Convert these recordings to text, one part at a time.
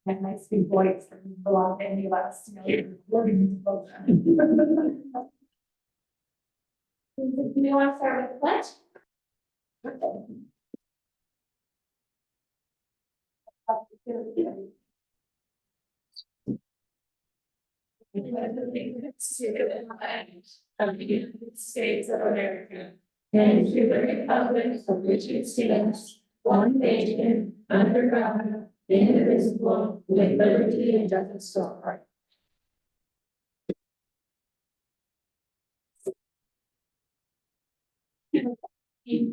And my sweet voice from belong to any of us, living both. Do we want to start with the pledge? Of the United States of America, and to the republic for which it stands, one nation, under God, indivisible, with liberty and justice for all.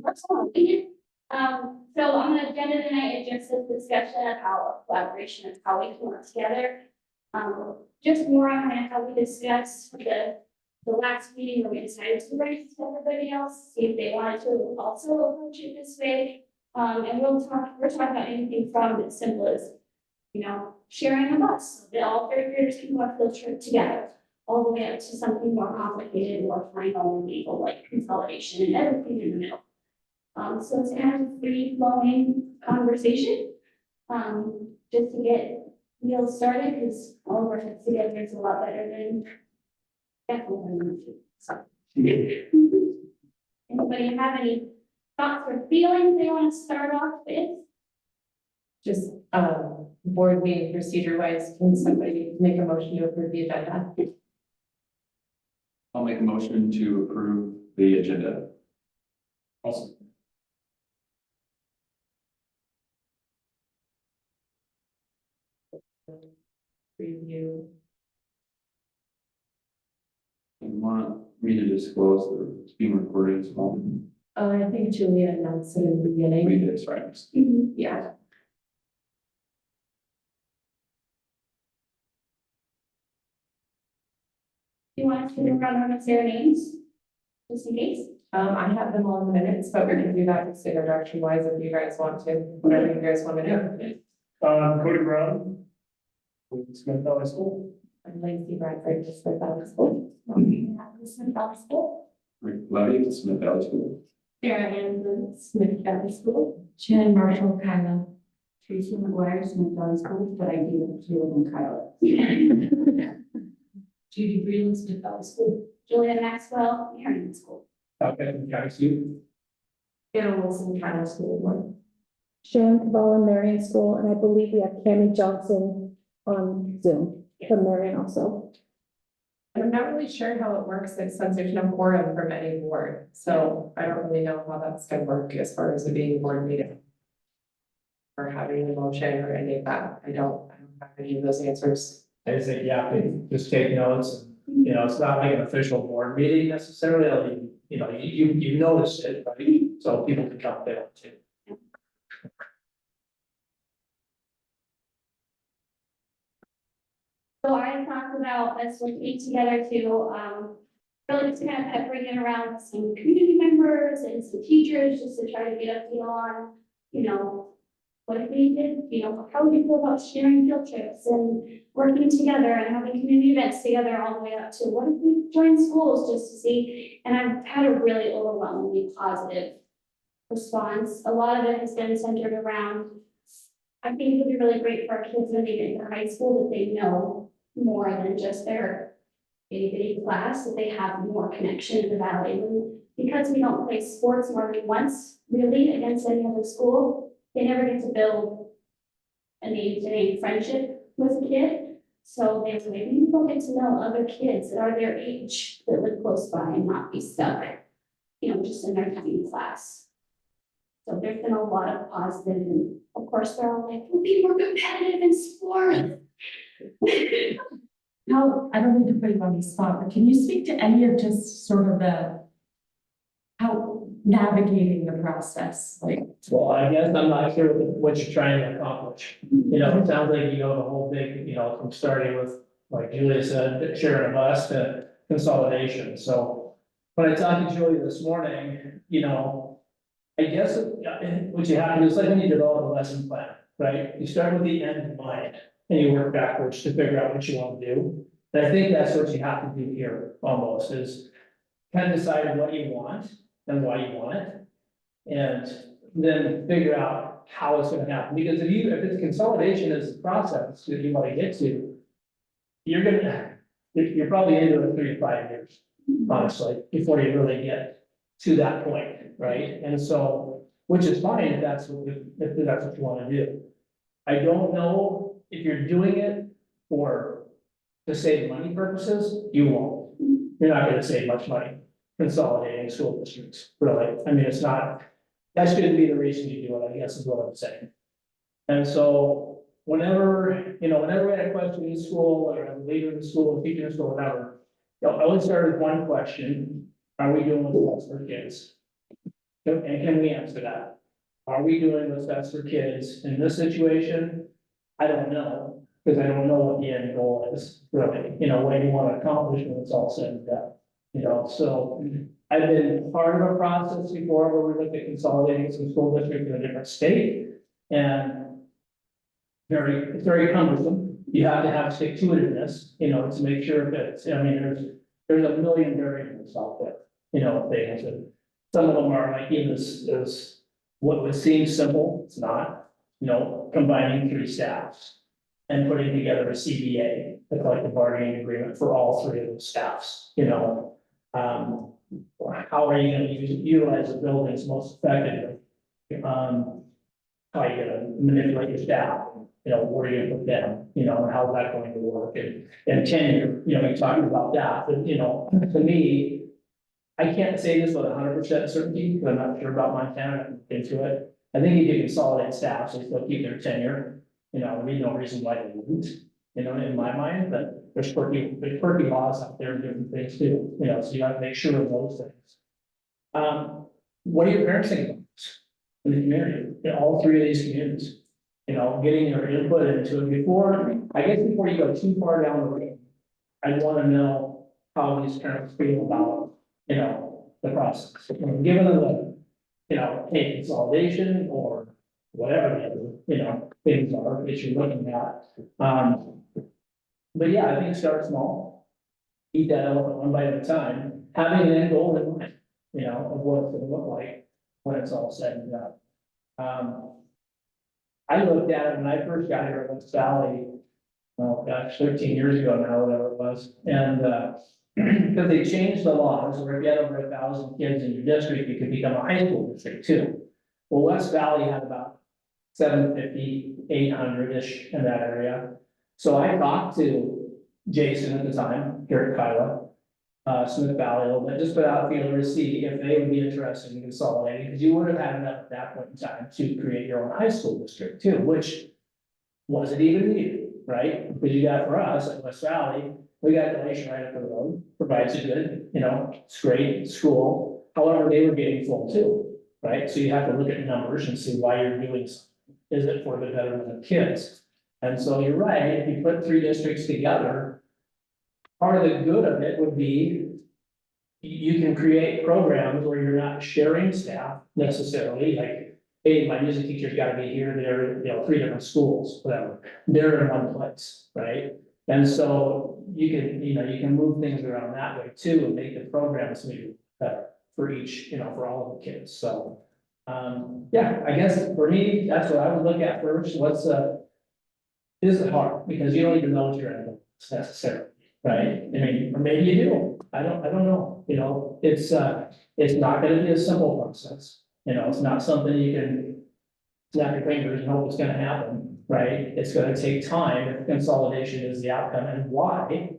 Personal opinion. So on the agenda tonight, it just says discussion of how collaboration is how we can work together. Just more on kind of how we discussed the last meeting where we decided to write to everybody else, see if they wanted to also approach it this way. And we're talking about anything from as simple as, sharing a bus. They all third graders can go on a field trip together, all the way up to something more complicated or final and legal, like consolidation and everything in the middle. So it's kind of a free flowing conversation, just to get meals started, because all of our heads together is a lot better than definitely. So. Anybody have any thoughts or feelings they want to start off with? Just, board meeting procedure wise, can somebody make a motion to approve the agenda? I'll make a motion to approve the agenda. Also. Review. You want me to disclose that it's being recorded as well? I think Julia announced it in the beginning. We did, right? Yeah. Do you want us to run over their names, just in case? I have them all in the minutes, but we can do that just introduction wise if you guys want to, whatever you guys want to do. Cody Brown. With Smith Valley School. I'm Lacey Bradford, just with that school. Smith Valley School. Rick Levy, Smith Valley School. Sarah Ann, the Smith Valley School. Shannon Marshall, Kila. Tracy McGuire, Smith Valley School, but I do have two of them, Kila. Judy Breland, Smith Valley School. Julia Maxwell, Marion School. Okay, County School. Anna Wilson, Kila School one. Sharon Kabbalah, Marion School, and I believe we have Cammie Johnson on Zoom from Marion also. I'm not really sure how it works, since there's no quorum from any board, so I don't really know how that's gonna work as far as it being a board meeting. Or having a motion or any of that, I don't have any of those answers. I just think, yeah, just take notes, and, it's not like an official board meeting necessarily, you notice it, right? So people can come there too. So I talked about us working together to, really just kind of bringing around some community members and some teachers, just to try to get a feel on, what if we did, how we feel about sharing field trips and working together and having community events together all the way up to what if we join schools just to see, and I've had a really overwhelmingly positive response. A lot of it has been centered around, I think it would be really great for our kids when they get into high school that they know more than just their itty-bitty class, that they have more connection to the valley. And because we don't play sports more than once, really, against any other school, they never get to build a name-to-name friendship with a kid. So they maybe they'll get to know other kids that are their age that live close by and not be stuck, just in their tiny class. So there's been a lot of positive, and of course, they're all like, we'll be more competitive in sport. How, I don't need to put you on the spot, but can you speak to any of just sort of how navigating the process, like? Well, I guess I'm not sure what you're trying to accomplish. It sounds like you go the whole thing, from starting with, like Julia said, sharing a bus to consolidation. So when I talked to Julia this morning, I guess what you have to do is like when you develop a lesson plan, right? You start with the end in mind and you work backwards to figure out what you want to do. And I think that's what you have to do here almost, is kind of decide what you want and why you want it. And then figure out about how it's gonna happen, because if it's consolidation is the process that you wanna get to, you're probably into it 3 to 5 years, honestly, before you really get to that point, right? And so, which is fine if that's what you wanna do. I don't know if you're doing it to save money purposes, you won't. You're not gonna save much money consolidating school districts, really. I mean, it's not, that shouldn't be the reason you do it, I guess is what I'm saying. And so whenever we had a question in school, or a leader in the school, a teacher in school, whatever, I always start with one question: are we doing what's best for kids? And can we answer that? Are we doing what's best for kids in this situation? I don't know, because I don't know what the end goal is, really, what do you want to accomplish when it's all said and done, so. I've been part of a process before where we looked at consolidating some school districts in a different state, and it's very cumbersome. You have to have stick-to-itiveness, to make sure that it's, I mean, there's a million variables out there, things, and some of them are like, even as what would seem simple, it's not, combining 3 staffs and putting together a CBA, a collective bargaining agreement for all 3 of those staffs, how are you gonna utilize the buildings most effectively? How are you gonna manipulate your staff? Where are you gonna put them? And how's that going to work? And tenure, we talked about that, but, to me, I can't say this with 100% certainty, because I'm not sure about Montana, I haven't looked into it. I think you can consolidate staff, so they still keep their tenure, there's no reason why they wouldn't, in my mind, but there's quirky laws out there and different things too, so you have to make sure of those things. What are your parents thinking about this in the community, in all 3 of these communities? Getting your input into it before you go too far down the road. I want to know how these parents feel about, the process. Given them a consolidation or whatever the other, things are that you're looking at. But yeah, I think start small. Eat that elephant one bite at a time, having an end goal in mind, of what it's gonna look like when it's all said and done. I looked at it when I first got here at West Valley, oh gosh, 13 years ago now, whatever it was, and because they changed the laws, where if you had over 1,000 kids in your district, you could become a high school district too. Well, West Valley had about 750, 800-ish in that area. So I talked to Jason at the time, here at Kila, Smith Valley, a little bit, just put out a feeler to see if they would be interested in consolidating, because you would have had enough at that point in time to create your own high school district too, which wasn't even needed, right? Because you got, for us at West Valley, we got Glacier right up the road, provides a good, it's great school. However, they were getting full too, right? So you have to look at numbers and see why you're doing something. Is it for the betterment of kids? And so you're right, if you put 3 districts together, part of the good of it would be you can create programs where you're not sharing staff necessarily, like, hey, my music teacher's gotta be here, they're, 3 different schools, whatever. They're in one place, right? And so you can move things around that way too, and make the programs maybe better for each, for all of the kids, so. Yeah, I guess for me, that's what I would look at first, is it hard, because you don't even know what you're in necessarily, right? I mean, or maybe you do, I don't know, it's not gonna be a simple process, it's not something you can snap your fingers and hope it's gonna happen, right? It's gonna take time if consolidation is the outcome, and why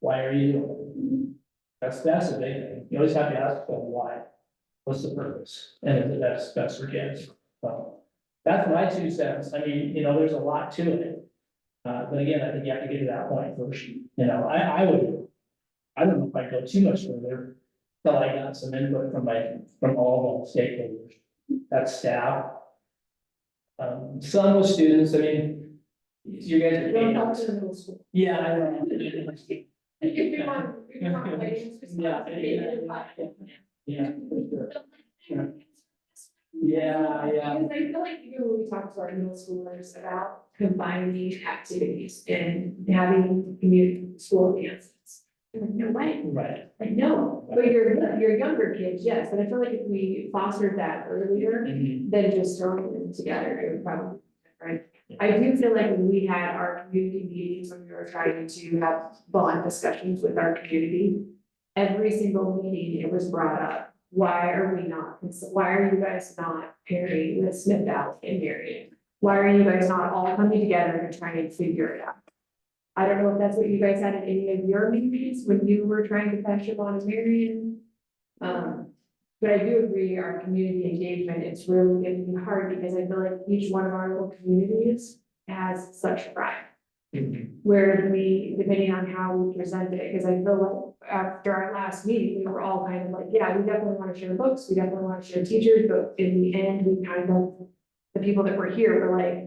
are you doing it? That's the big thing, you always have to ask yourself why. What's the purpose? And is it best for kids? So that's my 2 cents. I mean, there's a lot to it. But again, I think you have to get to that point first. I don't know if I'd go too much further till I got some input from all the stakeholders. That's staff. Some of the students, I mean, you guys are. Going back to the middle school. Yeah, I know. If you want Yeah, for sure. Yeah. Because I feel like even when we talk to our middle schoolers about combining activities and having community school dances, No way, Right. like, no, But your younger kids, yes, and I feel like if we fostered that earlier, than just throwing them together, it would probably be different. I do feel like when we had our community meetings, when we were trying to have bond discussions with our community, every single meeting, it was brought up. Why are we not, why are you guys not pairing with Smith Valley and Marion? Why are you guys not all coming together and trying to figure it out? I don't know if that's what you guys had in any of your meetings when you were trying to patch up on Marion. But I do agree, our community engagement, it's really gonna be hard because I feel like each one of our little communities has such pride. Where we, depending on how we present it, because I feel like after our last meeting, we were all kind of like, yeah, we definitely want to share books, we definitely want to share teachers, but in the end, we kind of, the people that were here were like,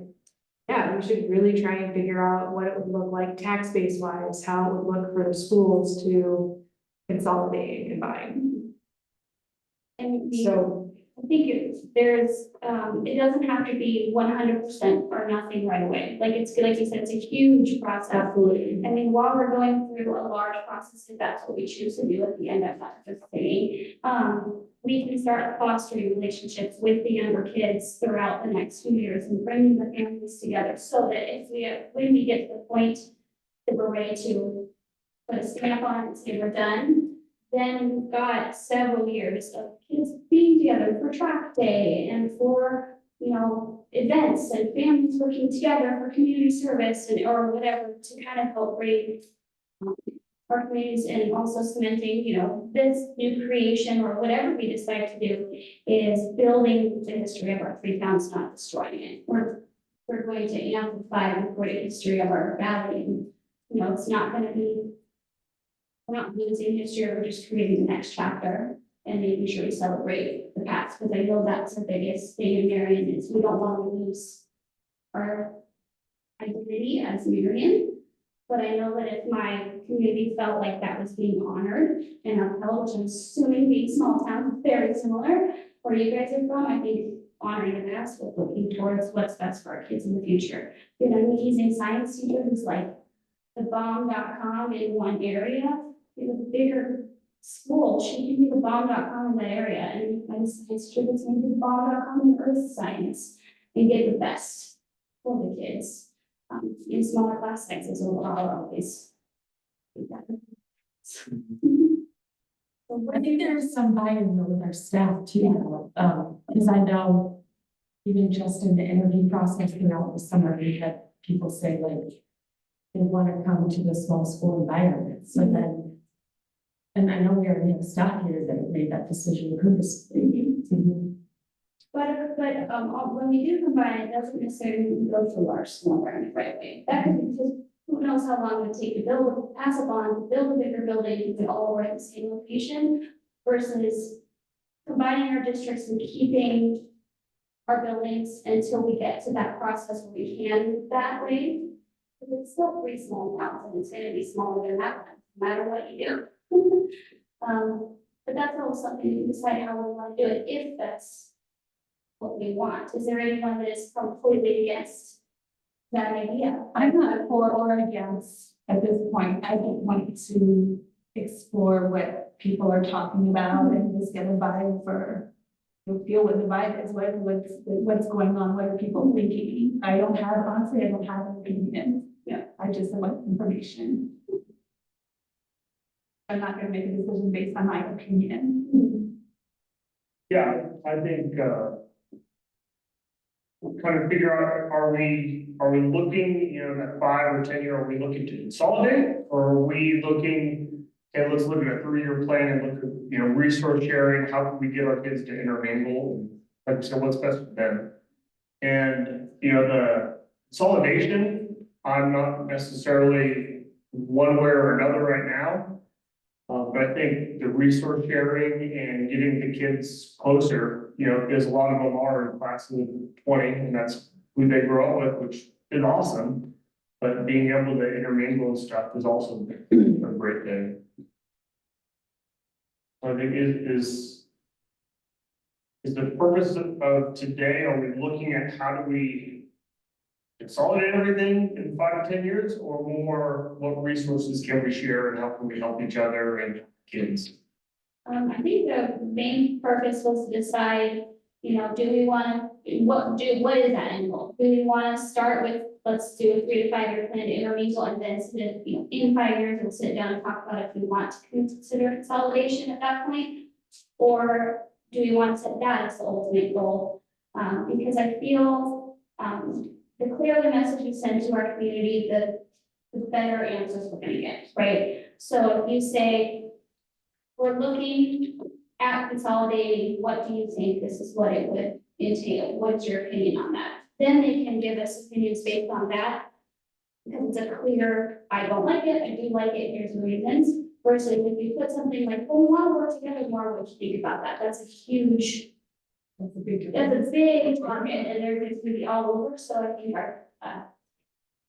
yeah, we should really try and figure out what it would look like tax base wise, how it would look for the schools to consolidate and combine. And So, I think there's, it doesn't have to be 100% or nothing right away. Like it's, like you said, it's a huge process. absolutely. I mean, while we're going through a large process, if that's what we choose to do at the end, I'm not just saying, we can start fostering relationships with the younger kids throughout the next few years and bringing the families together so that if we, when we get to the point that we're ready to put a stamp on it and say we're done, then we've got several years of kids being together for track day and for, you know, events and families working together for community service and, or whatever, to kind of help bring our communities, and also cementing, you know, this new creation or whatever we decide to do is building the history of our three towns, not destroying it. We're going to amplify the great history of our valley. And, you know, it's not gonna be, we're not losing history, we're just creating the next chapter and making sure we celebrate the past, because I know that's the biggest thing in Marion is we don't want to lose our identity as Marion. But I know that if my community felt like that was being honored and upheld, which I'm assuming being small town, very similar, where you guys are from, I think honoring the past with looking towards what's best for our kids in the future. We had an amazing science teacher who's like the bomb.com in one area. We have a bigger school, she can be the bomb.com in that area, and my science teacher was maybe the bomb.com in earth science and get the best for the kids. In smaller class sizes overall, always. I think there's some buy-in with our staff too, because I know even just in the interview process throughout the summer, we had people say like, they want to come to the small school environment, so then, and I know we already have staff here that have made that decision purposely. But, when we do combine, it doesn't necessarily go through our small environment right away. That could be just, who knows how long it would take to build, pass a bond, build a bigger building, and all right in the same location, versus combining our districts and keeping our buildings until we get to that process where we can move that way. Because it's still three small towns, and it's gonna be smaller than that, no matter what you do. But that's also something you decide how we want to do it, if that's what we want. Is there anyone that is completely against that idea? I'm not for or against at this point. I just want to explore what people are talking about and just get a vibe for, feel what the vibe is, what's going on, what are people thinking. I don't have, honestly, I don't have an opinion. Yeah, I just want information. I'm not gonna make a decision based on my opinion. Yeah, I think, trying to figure out, are we looking, you know, that 5 or 10 year, are we looking to consolidate? Or are we looking, okay, let's look at a 3-year plan and look at, you know, resource sharing, how can we get our kids to intermingle? Like we said, what's best for them? And, you know, the consolidation, I'm not necessarily one way or another right now. But I think the resource sharing and getting the kids closer, you know, because a lot of them are in classes of 20, and that's who they grow up with, which is awesome. But being able to intermingle and stuff is also a great thing. So I think is the purpose of today, are we looking at how do we consolidate everything in 5 to 10 years, or more, what resources can we share and how can we help each other and kids? I think the main purpose was to decide, you know, do we want, what is that end goal? Do we want to start with, let's do a 3 to 5 year plan to intermediate and then sit, you know, in 5 years we'll sit down and talk about if we want to consider consolidation at that point? Or do we want to set that as the ultimate goal? Because I feel, the clearer the message we send to our community, the better answers we're gonna get, right? So if you say, we're looking at consolidating, what do you think this is what it would entail? What's your opinion on that? Then they can give us opinions based on that. Because it's a clear, I don't like it, I do like it, here's the reasons. Versus if you put something like, well, we want to work together more, what do you think about that? That's a huge, That's a big. that's a big target, and they're just gonna be all over, so I think our, I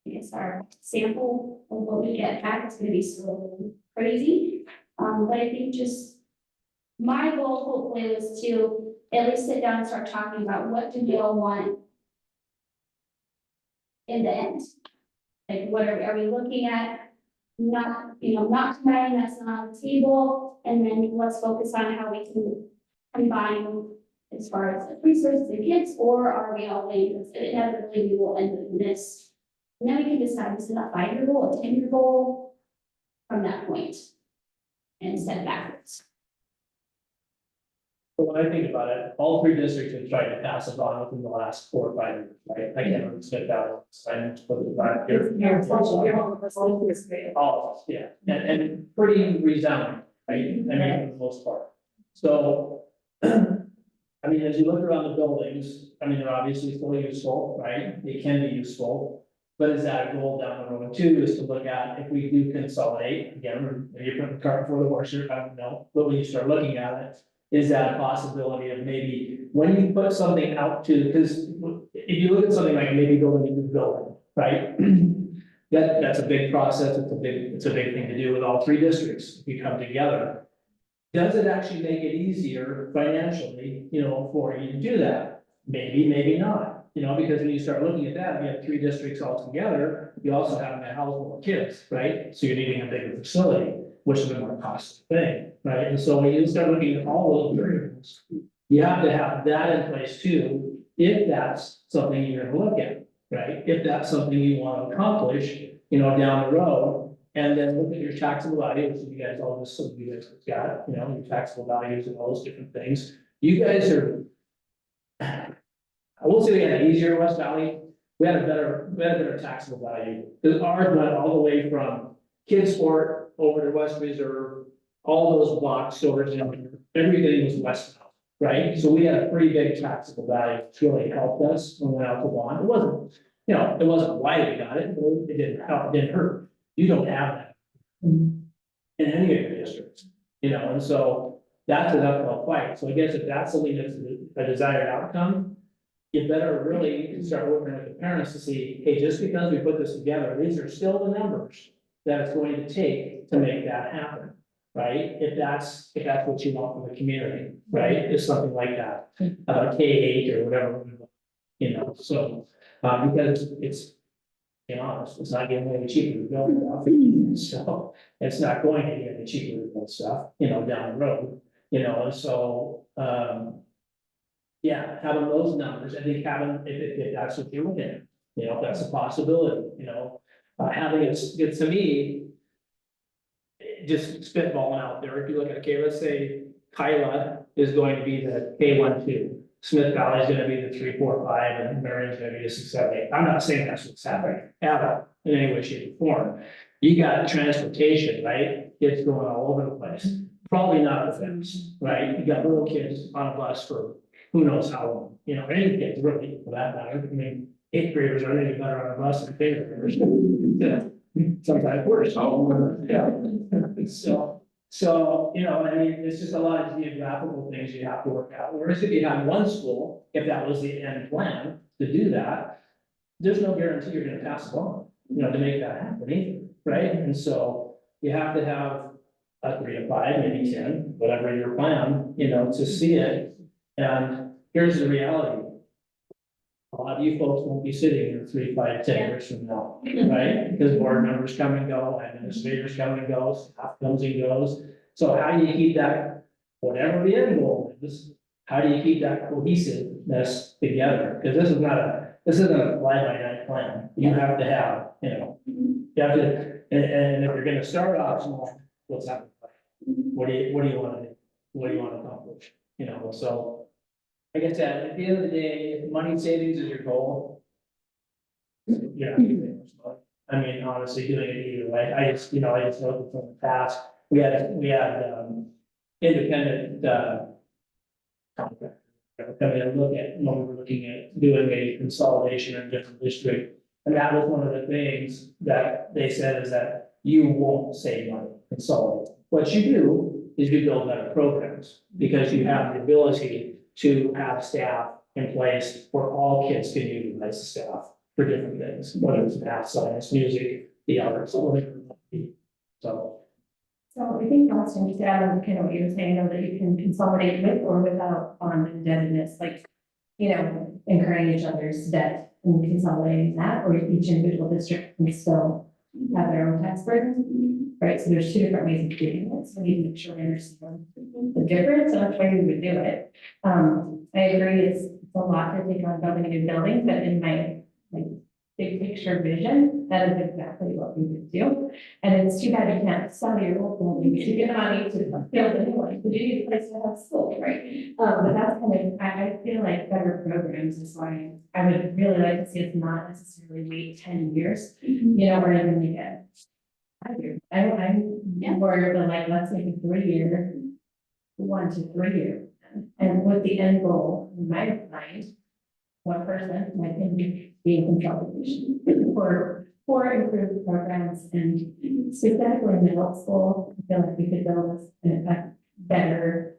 guess our sample of what we get back is gonna be so crazy. But I think just, my goal hopefully was to at least sit down and start talking about what do we all want in the end. Like, what are we looking at? Not, you know, not combining, that's not on the table, and then let's focus on how we can combine as far as the resources and kids, or are we all in, because inevitably we will end up in this. And then we can decide, is it a 5-year goal, a 10-year goal from that point, and step backwards. But when I think about it, all 3 districts have tried to pass it on within the last 4 or 5 years, right? I can't really spit that out, sign for the 5 years. All of us, yeah, and pretty resounding, right? I mean, for the most part. So, I mean, as you look around the buildings, I mean, they're obviously still useful, right? They can be useful. But is that a goal down the road too, is to look at if we do consolidate, again, maybe you're putting the cart before the horse, here, I don't know, but when you start looking at it, is that a possibility of maybe when you put something out to, because if you look at something like maybe building a new building, right? That's a big process, it's a big thing to do with all 3 districts, if you come together. Does it actually make it easier financially, you know, for you to do that? Maybe, maybe not, you know, because when you start looking at that, you have 3 districts all together, you also have a house full of kids, right? So you're needing a bigger facility, which is a more costly thing, right? And so when you start looking at all those variables, you have to have that in place too, if that's something you're gonna look at, right? If that's something you want to accomplish, you know, down the road. And then look at your taxable value, which you guys all just, some of you guys have got, you know, your taxable values and all those different things. You guys are, I will say we had it easier in West Valley. We had a better taxable value. Because ours went all the way from kids sport over to West Reserve, all those blocks over to, everything was west now, right? So we had a pretty big taxable value, which really helped us when we went out to bond. It wasn't, you know, it wasn't why we got it, but it didn't help, it didn't hurt. You don't have that in any of your districts, you know, and so that's an uphill fight. So I guess if that's something that's a desired outcome, you better really start working with the parents to see, hey, just because we put this together, these are still the numbers that it's going to take to make that happen, right? If that's what you want from the community, right? It's something like that, K-8 or whatever, you know, so, because it's, be honest, it's not getting any cheaper to build stuff, so it's not going to get any cheaper to build stuff, you know, down the road, you know, and so, yeah, having those numbers, I think having, if that's what you're looking at, you know, if that's a possibility, you know, having it, to me, just spitballing out there, if you look at, okay, let's say Kila is going to be the K12. Smith Valley is gonna be the 3, 4, 5, and Marion's gonna be the 6, 7, 8. I'm not saying that's what's happening at all, in any way, shape, or form. You got transportation, right? Kids going all over the place. Probably not the fence, right? You got little kids on a bus for who knows how long, you know, any kids really, for that matter. I mean, 8th graders are any better on a bus than 5th graders. Yeah, sometimes worse. Yeah. So, you know, I mean, it's just a lot of geographical things you have to work out. Whereas if you have one school, if that was the end plan to do that, there's no guarantee you're gonna pass it on, you know, to make that happen either, right? And so you have to have a 3 to 5, maybe 10, whatever your plan, you know, to see it. And here's the reality. a lot of you folks won't be sitting here 3, 5, 10 years from now, right? Because board members come and go, administrators come and go, staff comes and goes. So how do you keep that, whatever the end goal is, how do you keep that cohesiveness together? Because this isn't a fly-by-night plan. You have to have, you have to, and if you're gonna start off small, what's that? What do you want to do? What do you want to accomplish? So. Like I said, at the end of the day, if money savings is your goal. Yeah. I mean, honestly, doing it either way, I just know that from the past, we had independent, contractor come in and look at, when we were looking at doing a consolidation in a different district. And that was one of the things that they said is that you won't save money consolidate. What you do is you build better programs, because you have the ability to have staff in place where all kids can utilize the staff for different things, whether it's math, science, music, the arts, whatever it might be. So. So I think also just to add on kind of what you were saying, though, that you can consolidate with or without bond indebtedness, like, incurring each other's debt and consolidating that, or each individual district can still have their own tax burden, right? So there's 2 different ways of doing it, so we need to make sure we understand the difference and which way we would do it. I agree, it's a lot to take on building a new building, but in my big picture vision, that is exactly what we would do. And it's too bad you can't sell your old building to get money to build a new one, because you need a place to have school, right? But that's I feel like better programs is why I would really like to see us not necessarily wait 10 years, or even make it 5 years. I'm more of the let's make a 3-year, 1 to 3 year. And with the end goal in my mind, one person might be being consolidation for improved programs, and specifically in middle school, I feel like we could build a better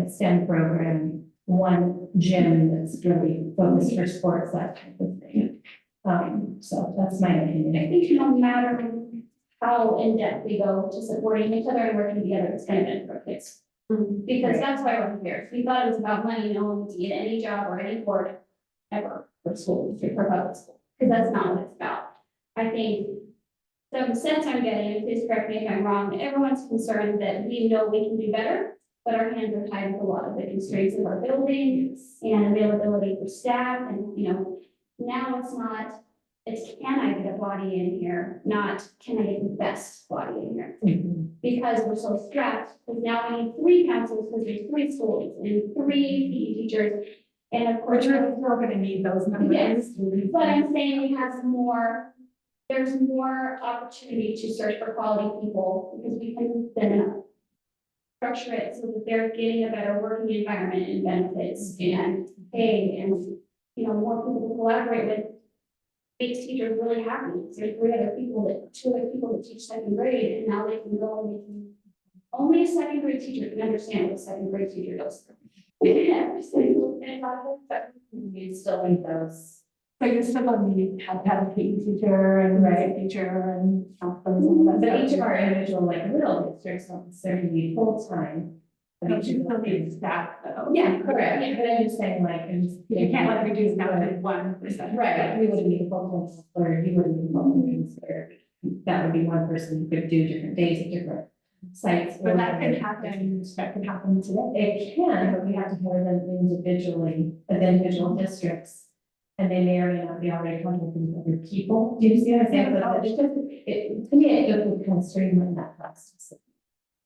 STEM program, one gym that's really focused for sports, that type of thing. So that's my opinion. I think no matter how in depth we go to supporting each other and working together, it's gonna benefit kids. Because that's why we're here. If we thought it was about money, no one would get any job or any board ever for school, for public school, because that's not what it's about. I think the sense I'm getting, and please correct me if I'm wrong, everyone's concerned that we know we can do better, but our hands are tied with a lot of the constraints of our building and availability for staff, and now it's can I get a body in here, not can I get the best body in here? Because we're so strapped, because now we need 3 counselors, because there's 3 schools and 3 PE teachers. And of course, we're gonna need those numbers. Yes, but I'm saying we have there's more opportunity to search for quality people, because we can then structure it so that they're getting a better working environment and benefits and pay, and more people to collaborate with. Makes teachers really happy. There's 2 other people that teach 2nd grade, and now they can go and they can, only a 2nd grade teacher can understand what a 2nd grade teacher does. Every single thing about it, but You still need those. But you still don't need to have a PE teacher and a teacher and counselors and all that. But each of our individual little districts don't necessarily need full-time. But you still need staff though. Yeah, correct. But I'm just saying You can't reduce down to 1%. Right, we wouldn't need a full-time counselor, you wouldn't need a full-time counselor. That would be one person who could do different days at different sites. But that can happen today. It can, but we have to hire them individually, as individual districts. And they may or may not be already contacting other people. Do you see what I'm saying? But to me, it just would kind of streamline that process of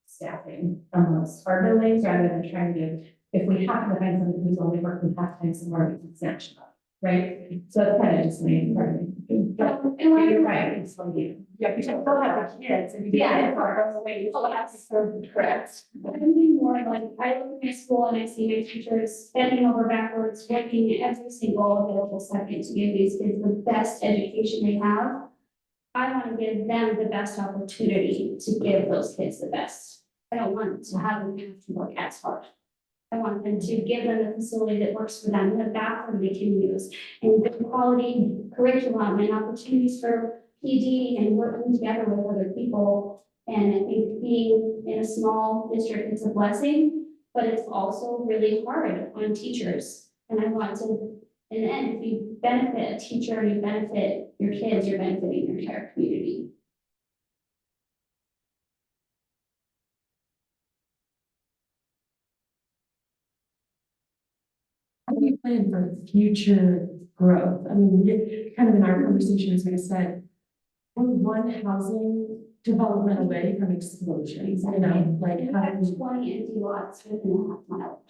staffing amongst our buildings, rather than trying to, if we happen to find somebody who's only working part-time somewhere, we can snatch them up, right? So it's kind of just my part. But you're right, it's like you. Yeah, you still have the kids and you Yeah. get far away. Oh, that's correct. I mean, more like, I look at my school and I see my teachers bending over backwards, working every single available second to give these kids the best education they have. I want to give them the best opportunity to give those kids the best. I don't want to have them have to work as hard. I want them to give them the facility that works for them, the bathroom they can use, and good quality curriculum and opportunities for PD and working together with other people. And I think being in a small district is a blessing, but it's also really hard on teachers. And I want to in the end, if you benefit a teacher, you benefit your kids, you're benefiting your entire community. How do you plan for future growth? I mean, kind of in our conversation, as we said, we're one housing development away from explosions, you know, like We how have do we 20 empty lots within a half mile.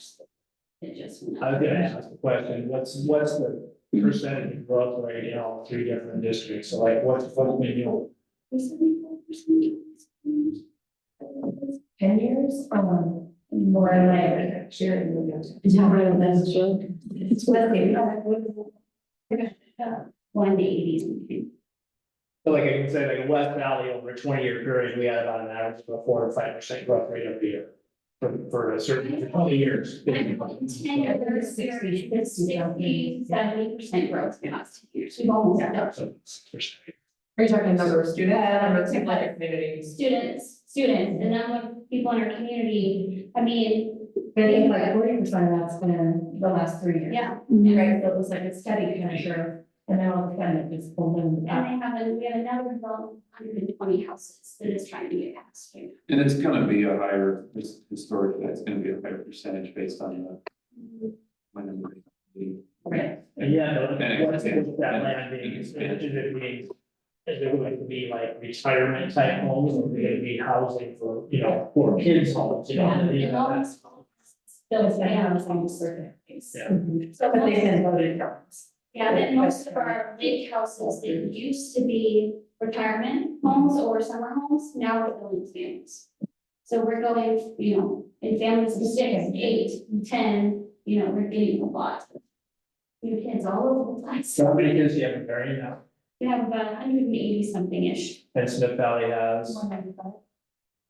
It just went I up. was gonna ask the question, what's the percentage of growth rate in all three different districts? So like, what's been your 74%. 10 years, more like sharing. Yeah, right, that's true. It's what they, 180. So like I can say, like West Valley over a 20-year period, we had about an average of a 4 or 5% growth rate every year. For a certain, for 20 years. 10 years, 60, 70% growth in the last 2 years. We've almost doubled. So it's 6%. Are you talking number of students, number of people in your communities? Students, the number of people in our community, I mean, And like 40% of that's been the last 3 years. yeah. Right, so it was like a steady kind of growth, and then all of a sudden it just pulled in. And we have another development, 120 houses that is trying to get passed. Right now. And it's gonna be a higher, historically, it's gonna be a higher percentage based on the. When the- Right. And yeah, but And what's expand- that and land being, expand. is it going to be like retirement type homes, or is it gonna be housing for, you know, for kids homes, you know? And all those still stay on the same certain. Yeah. So But they've most- been voted down. Yeah, then most of our lake houses, they used to be retirement homes or summer homes, now we're building families. So we're going, you know, in families of 6, 8, 10, you know, we're getting a lot. We have kids all over the place. So how many kids do you have in Marion now? We have about 180 something-ish. And Smith Valley has 195.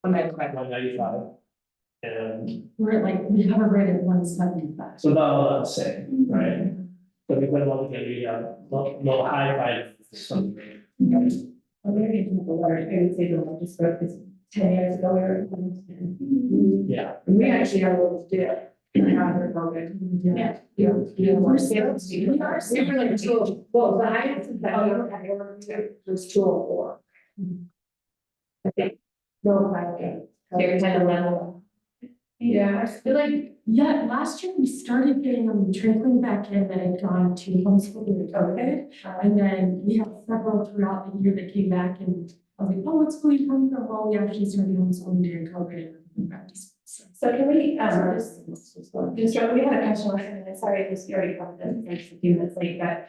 195. And We're at like, we have a rate of 175. so about the same, right? So we put them on the low high five, some. I'm very people are, I would say the largest growth is 10 years ago, we were. Yeah, We actually are able to do it. After COVID. Yeah. We're still. We are super like two, well, the highest value I've ever used was 204. I think. No, I think. They're kind of level. Yeah, I feel like, yeah, last year we started getting them trickling back in that had gone to homeschool during COVID. And then we had several throughout the year that came back and I was like, oh, what school you coming from? Well, we actually started homeschooling during COVID. So can we, we had a question last time, and sorry, this, you already covered this, it's a few minutes late, but,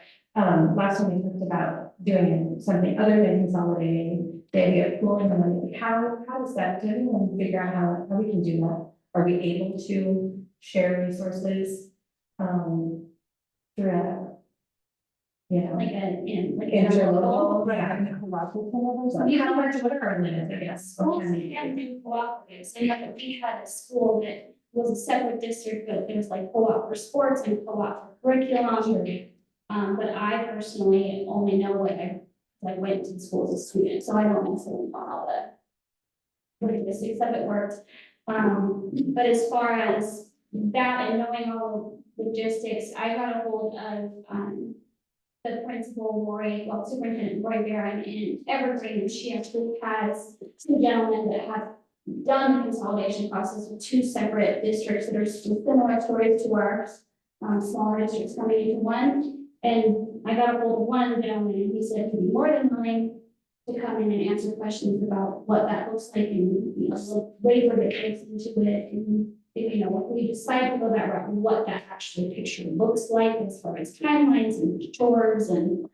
last time we talked about doing something other than consolidating the idea of pooling the money. How is that doing, and figure out how we can do that? Are we able to share resources, through you know, Like like interlocal, a. how much, what are our limits, I guess? or Schools can we- can do cooperatives, and like we had a school that was a separate district, but there was like co-op for sports and co-op for curriculum. But I personally only know what I went to school as a student, so I don't necessarily know how the logistics of it worked. But as far as that and knowing all the logistics, I got a hold of, the principal, Superintendent Roy Barron in Evergreen, and she actually has two gentlemen that have done the consolidation process with two separate districts that are similar stories to our smaller districts coming into one. And I got a hold of one gentleman, and he said he'd be more than willing to come in and answer questions about what that looks like and, you know, the labor that goes into it, and you know, if we decide to go that route, what that actually picture looks like as far as timelines and chores and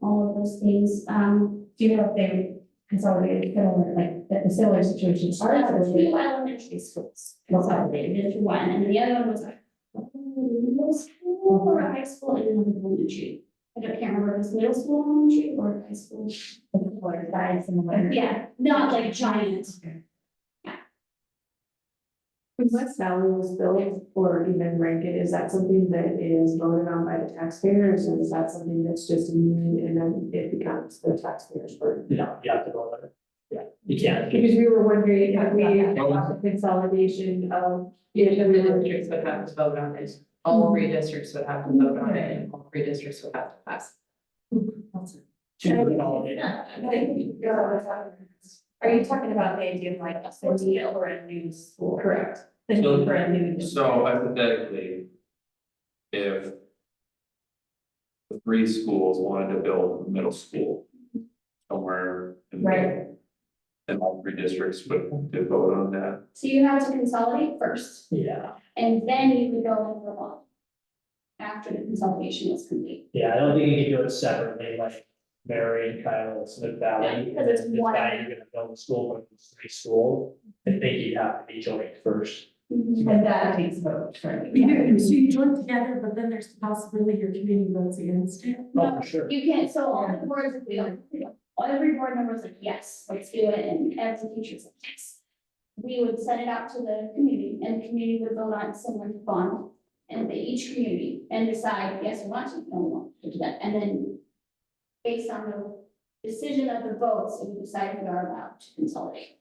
all of those things. Do you know if they consolidated, like, the similar situation? Two elementary schools consolidated into one, and the other one was a middle school or a high school and another elementary. I can't remember if it was middle school, elementary, or high school. Similar size, similar. Yeah, not like giant. When West Valley was built or even Rankin, is that something that is voted on by the taxpayers, or is that something that's just a mean and then it becomes the taxpayers' burden? you have to go there. Yeah, you can't. Because we were wondering if we have the consolidation of. Yeah, the districts that have to vote on it. All three districts would have to vote on it, and all three districts would have to pass. To consolidate. Are you talking about the idea of like a city or a new school? Correct. The need for a new. So hypothetically, if the three schools wanted to build a middle school somewhere in the Right. and all three districts would vote on that. So you have to consolidate first, Yeah, and then you would go and vote on. After the consolidation was complete. yeah, I don't think you can do it separately, like Marion, Kila, Smith Valley. Yeah, because it's one. Decide you're gonna build a school, but it's three school, I think you'd have to be joined first. And that takes vote, right? So you join together, but then there's the possibility your community votes against it. Oh, for sure. You can't, so all the boards, if we don't, every board member was like, yes, let's do it, and every teacher's like, yes. We would send it out to the community, and the community would vote on it similar to bond, and each community, and decide, yes, we want to, no, we want to do that, and then based on the decision of the votes, it would decide if we are allowed to consolidate.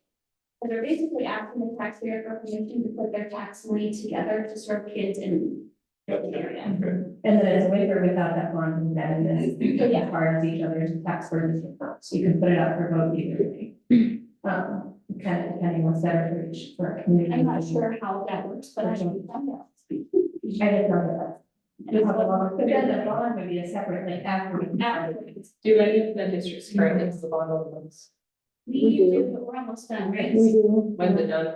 And they're basically asking the taxpayer for permission to put their tax money together to serve kids in the area. And then it's a waiver without that bond embedded in it, as far as each other's tax burdens and not, so you can put it up for vote either way. Kind of depending what's better for each, for a community. I'm not sure how that works, but I can find out. I didn't know that. But then the bond would be a separate, like after. Do any of the districts currently have the bond ordinance? We do, but we're almost done, right? We do. When's it done?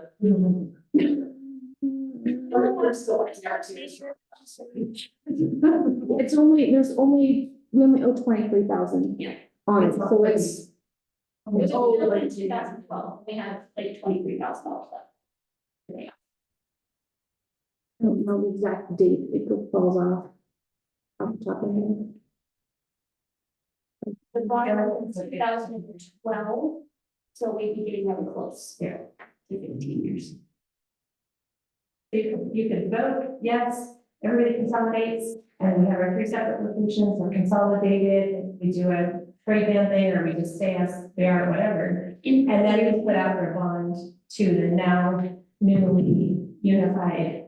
It's only, we only owe 23,000. Yeah. On it, so it's, We just did it in 2012, we have like $23,000 left. I don't know the exact date it falls off. Off the top of my head. The bond was in 2012, so we'd be getting really close. Yeah. To 15 years. You could vote, yes, everybody consolidates, and we have our three separate locations, we're consolidated, we do a trade ban thing, or we just stay as they are, whatever. And then we put out their bond to the now newly unified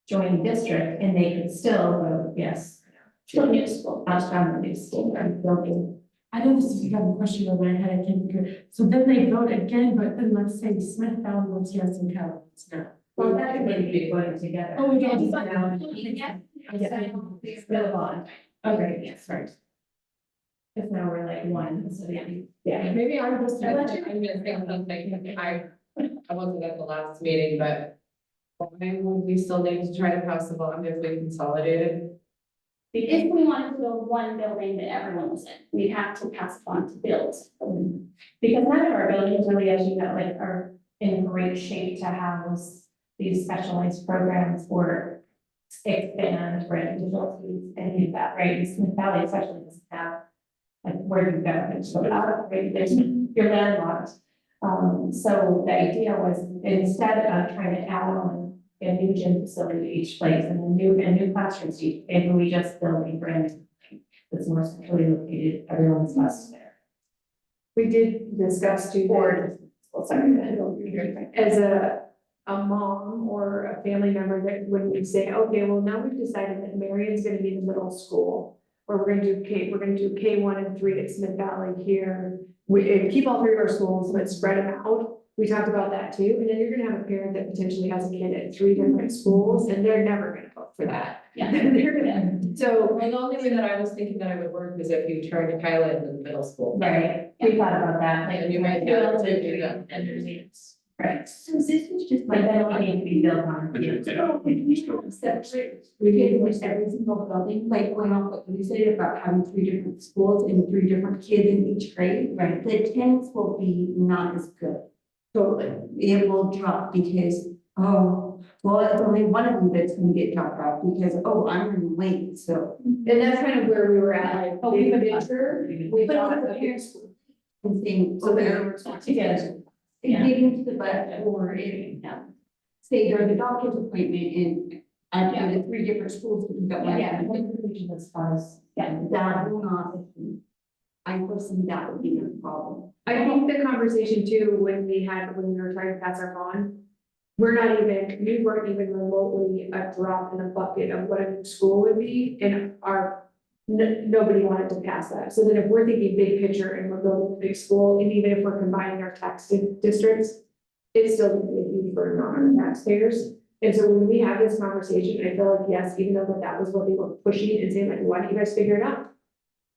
joint district, and they could still vote yes. So municipal. On the new school, and building. I know this is becoming a question in my head, I can't figure, so then they vote again, but then let's say Smith Valley votes yes and Kila votes no. Well, that could be voting together. Oh, we can do Now, Yeah. still a bond. Okay, yes, right. Because now we're like one, so yeah. Maybe I'm just, I'm gonna think something, I wasn't at the last meeting, but why would we still need to try to pass the bond if we consolidated? If we wanted to build one building that everyone was in, we'd have to pass it on to build. Because none of our buildings really, as you know, like are in great shape to house these specialized programs or expand for digital fees and do that, right? Smith Valley especially doesn't have like where you go and so out, right? You're landlocked. So the idea was instead of trying to add on a new gym facility to each place and a new classrooms, maybe we just build a brand new that's more centrally located, everyone's best there. We did discuss too, as a mom or a family member that when we say, okay, well, now we've decided that Marion's gonna be the middle school. Or we're gonna do K1 and 3 at Smith Valley here. We keep all three of our schools, but spread them out. We talked about that too, and then you're gonna have a parent that potentially has a kid at 3 different schools, and they're never gonna vote for that. Yeah. They're gonna, so. Well, the only way that I was thinking that it would work is if you turn to Kila into the middle school. Right, we thought about that, like. And you might be able to do that. Right. So this was just But then it needs to be built on. But you- So if we don't separate, we can with every single building, like going off what you said about having 3 different schools and 3 different kids in each grade. Right. The attendance will be not as good. Totally. It will drop because, oh, well, it's only one of you that's gonna get dropped off because, oh, I'm running late, so. And that's kind of where we were at, like, Oh, we we- we But thought the that parents and saying, So so the they're parents want together. and getting to the bus or if, say they're the doctor's appointment and I've got the 3 different schools, but we've got one. Yeah, one conclusion as far as, Yeah, that will not, I foresee that would be a problem. I think the conversation too, when we were trying to pass our bond, we weren't even remotely a drop in the bucket of what a new school would be, and nobody wanted to pass that. So then if we're thinking big picture and we're building a big school, and even if we're combining our tax districts, it's still gonna be a huge burden on our taxpayers. And so when we have this conversation, I feel like, yes, even though that was what they were pushing and saying like, why don't you guys figure it out?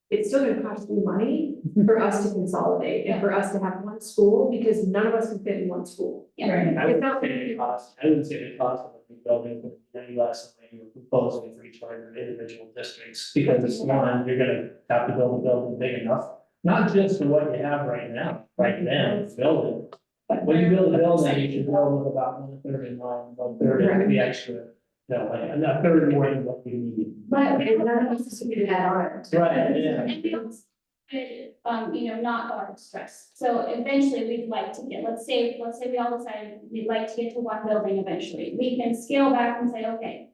It's still gonna cost you money for us to consolidate and for us to have one school, because none of us can fit in one school. I It's would not- say the cost, I wouldn't say the cost of the building would be any less than what you were proposing for each one of your individual districts. Because it's one, you're gonna have to build a building big enough, not just for what you have right now, right now, build it. When you build a building, you should build with about 1/3 in mind, 1/3 of the extra, you know, like a third more than what you need. But And none of us can do that on it. Right, yeah. And we also, not our stress. So eventually we'd like to get, let's say we all decide we'd like to get to one building eventually. We can scale back and say, okay,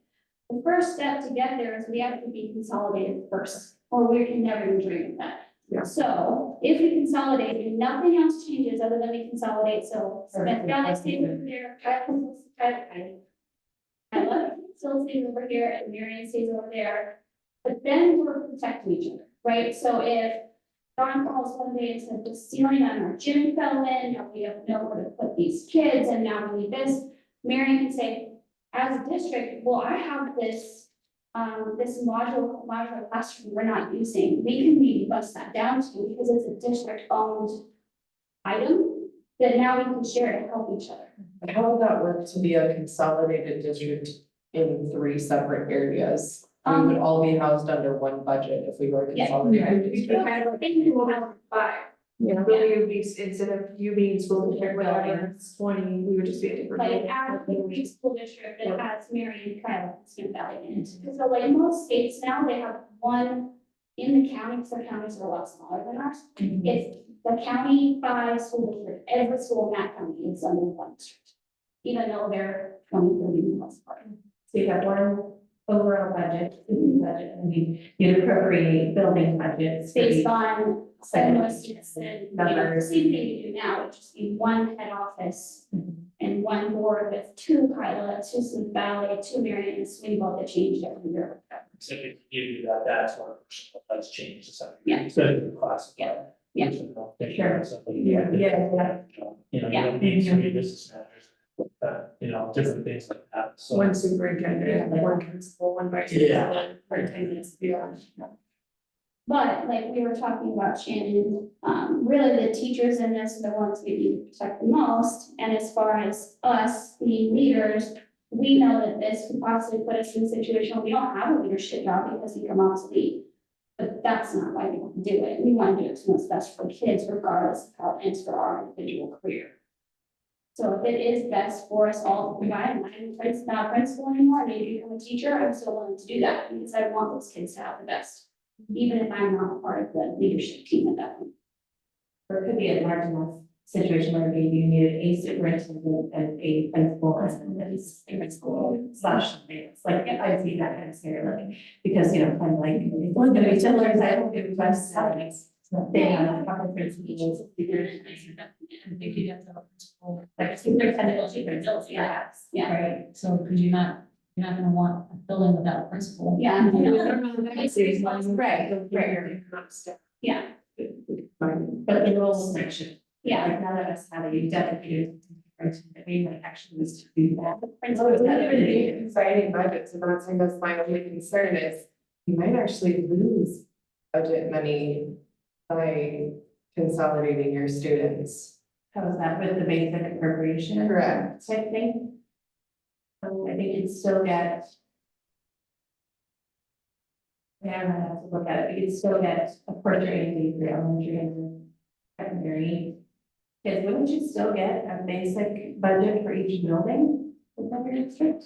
the first step to get there is we have to be consolidated first, or we can never even dream of that. Yeah. So if we consolidate and nothing else changes other than we consolidate, so Smith Valley stays over here, Kila still stays over here, and Marion stays over there. But then we're protecting each other, right? So if Don calls one day and said, the ceiling on our gym fell in, now we don't know where to put these kids, and now we need this. Marion can say, as a district, well, I have this, this modular classroom we're not using. We can maybe bust that down to you because it's a district-owned item that now we can share to help each other. How would that work to be a consolidated district in 3 separate areas? We would all be housed under one budget if we were Yeah. consolidated. We could kind of like, we'll have 5. Yeah. Really, it would be, instead of you being school district, whatever, it's 20, we would just be a different. Like building. our big school district that has Marion, Kyle, Smith Valley in it. Because so like most states now, they have one in the county, because their counties are a lot smaller than ours. It's the county by school district, every school in that county is under one district. Even though they're 20, 30 miles apart. So you have one overall budget, and you appropriate building budgets. for Based each- on homelessness and, the same thing you do now, it just be one head office. And one board with 2 pilots, 2 Smith Valley, 2 Marion, and Swingville that changed every year. So if you do that, that's one, that's changed to something. Yeah. So you classify. Yeah. Sure. Yeah. You know, you don't need 3 business managers, you know, different things like that, so. One superintendent, one principal, one vice Yeah. principal, superintendents, yeah. But like we were talking about, Shannon, really the teachers in this are the ones we need to protect the most. And as far as us being leaders, we know that this could possibly put us in a situation where we don't have a leadership job because we come out to lead. But that's not why we want to do it. We want to do it to what's best for kids, regardless of how it ends for our individual career. So if it is best for us all to provide, and I'm not a principal anymore, maybe become a teacher, I'm still willing to do that because I want those kids to have the best. Even if I'm not part of the leadership team at that point. Or it could be a large enough situation where maybe you needed a superintendent and a principal and then a principal slash something. It's like, I see that kind of scenario, like, because, you know, kind of like. It's going to be similar, I don't give less salaries. They have a couple of principals. I think you have to have a principal. Like superintendent, Yeah. Right, so could you not, you're not gonna want a building without a principal. Yeah. Right, right. Yeah, But the roles section. yeah. Like none of us have a dedicated person that we might actually use to do that. So it's not even be exciting budgets, and that's saying that's my only concern is you might actually lose budget money by consolidating your students. How is that with the basic appropriation? Correct. Type thing? I think you'd still get. Yeah, I have to look at it, you'd still get a portrait aid for elementary and secondary. Because wouldn't you still get a basic budget for each building within your district?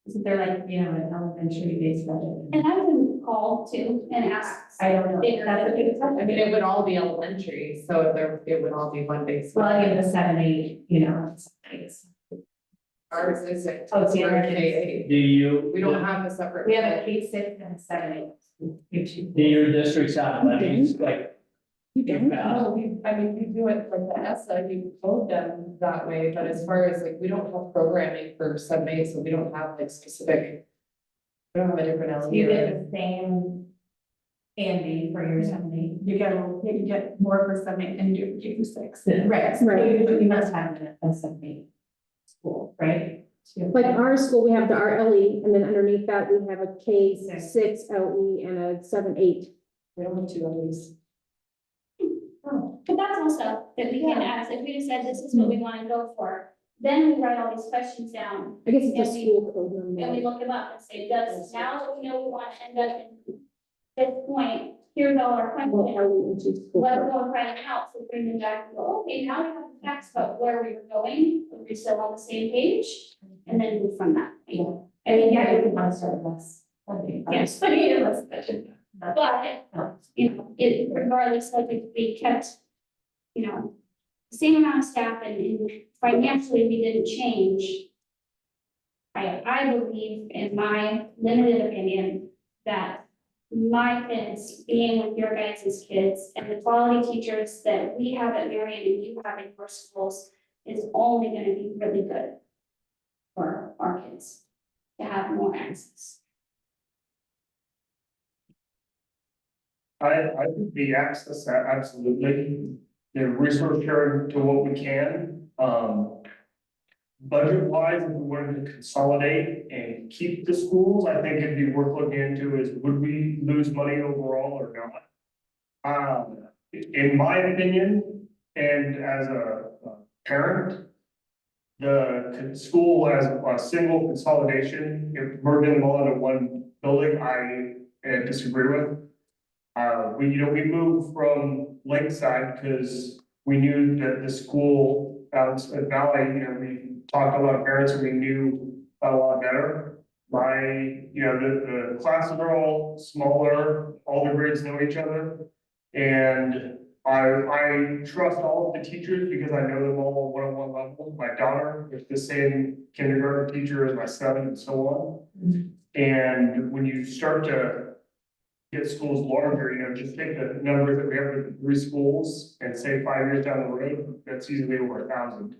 Isn't there like, you know, an elementary based budget? And I can call too and ask. I don't know. That's a good I question. mean, it would all be elementary, so it would all be one base. Well, I mean, the 7, 8, you know, I guess. Ours is like. Oh, it's the other K-8. Do you? We don't have a separate. We have a K-6 and a 7, 8. Do your districts have levies, like, You don't? No, I mean, we do it like the ESSA, we code them that way, but as far as like, we don't have programming for 7A, so we don't have like specific. We don't have a different So you LE. get the same Andy for your something. You get more for 7 and you do 6. Right, so Right. you must have a something school, right? Like our school, we have the RLE, and then underneath that, we have a K6 LE and a 7-8. We don't have two LEs. Oh, But that's all stuff that we can ask, if we just said this is what we wanna go for, then we write all these questions down. I guess it's a And we- school code And we number. look them up and say, does, now that we know we want to end up in this point, here's all our What questions. LE into school Let's code. go and find out, so bring them back and go, okay, now we have the facts about where we were going, are we still on the same page? And then move from that. point. I mean, yeah, you can find sort of less funding. Yes, but you know, it regardless, like if we kept, you know, same amount of staff and financially we didn't change. I believe in my limited opinion that my kids being with your guys' kids and the quality teachers that we have at Marion and you have in your schools is only gonna be really good for our kids to have more access. I think the access, absolutely, the resource sharing to what we can, budget wise, if we wanted to consolidate and keep the schools, I think it'd be worth looking into is would we lose money overall or not? In my opinion, and as a parent, the school as a single consolidation, if merging them all into one building, I disagree with. We moved from Lakeside because we knew that the school out at Valley, we talked to a lot of parents and we knew a lot better. The classes are all smaller, all the grades know each other. And I trust all of the teachers because I know them all one-on-one level. My daughter is the same kindergarten teacher as my son and so on. And when you start to get schools larger, just take the numbers that we have with 3 schools and say 5 years down the road, that's easily over 1,000.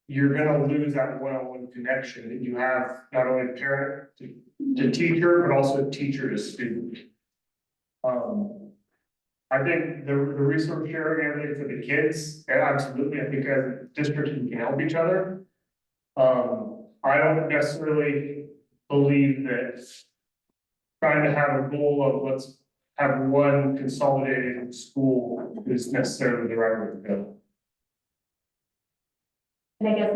You're gonna lose that one-on-one connection that you have not only parent to teacher, but also teacher to student. I think the resource sharing and everything for the kids, absolutely, I think as a district we can help each other. I don't necessarily believe that trying to have a goal of let's have one consolidated school is necessarily the right way to go. And I guess,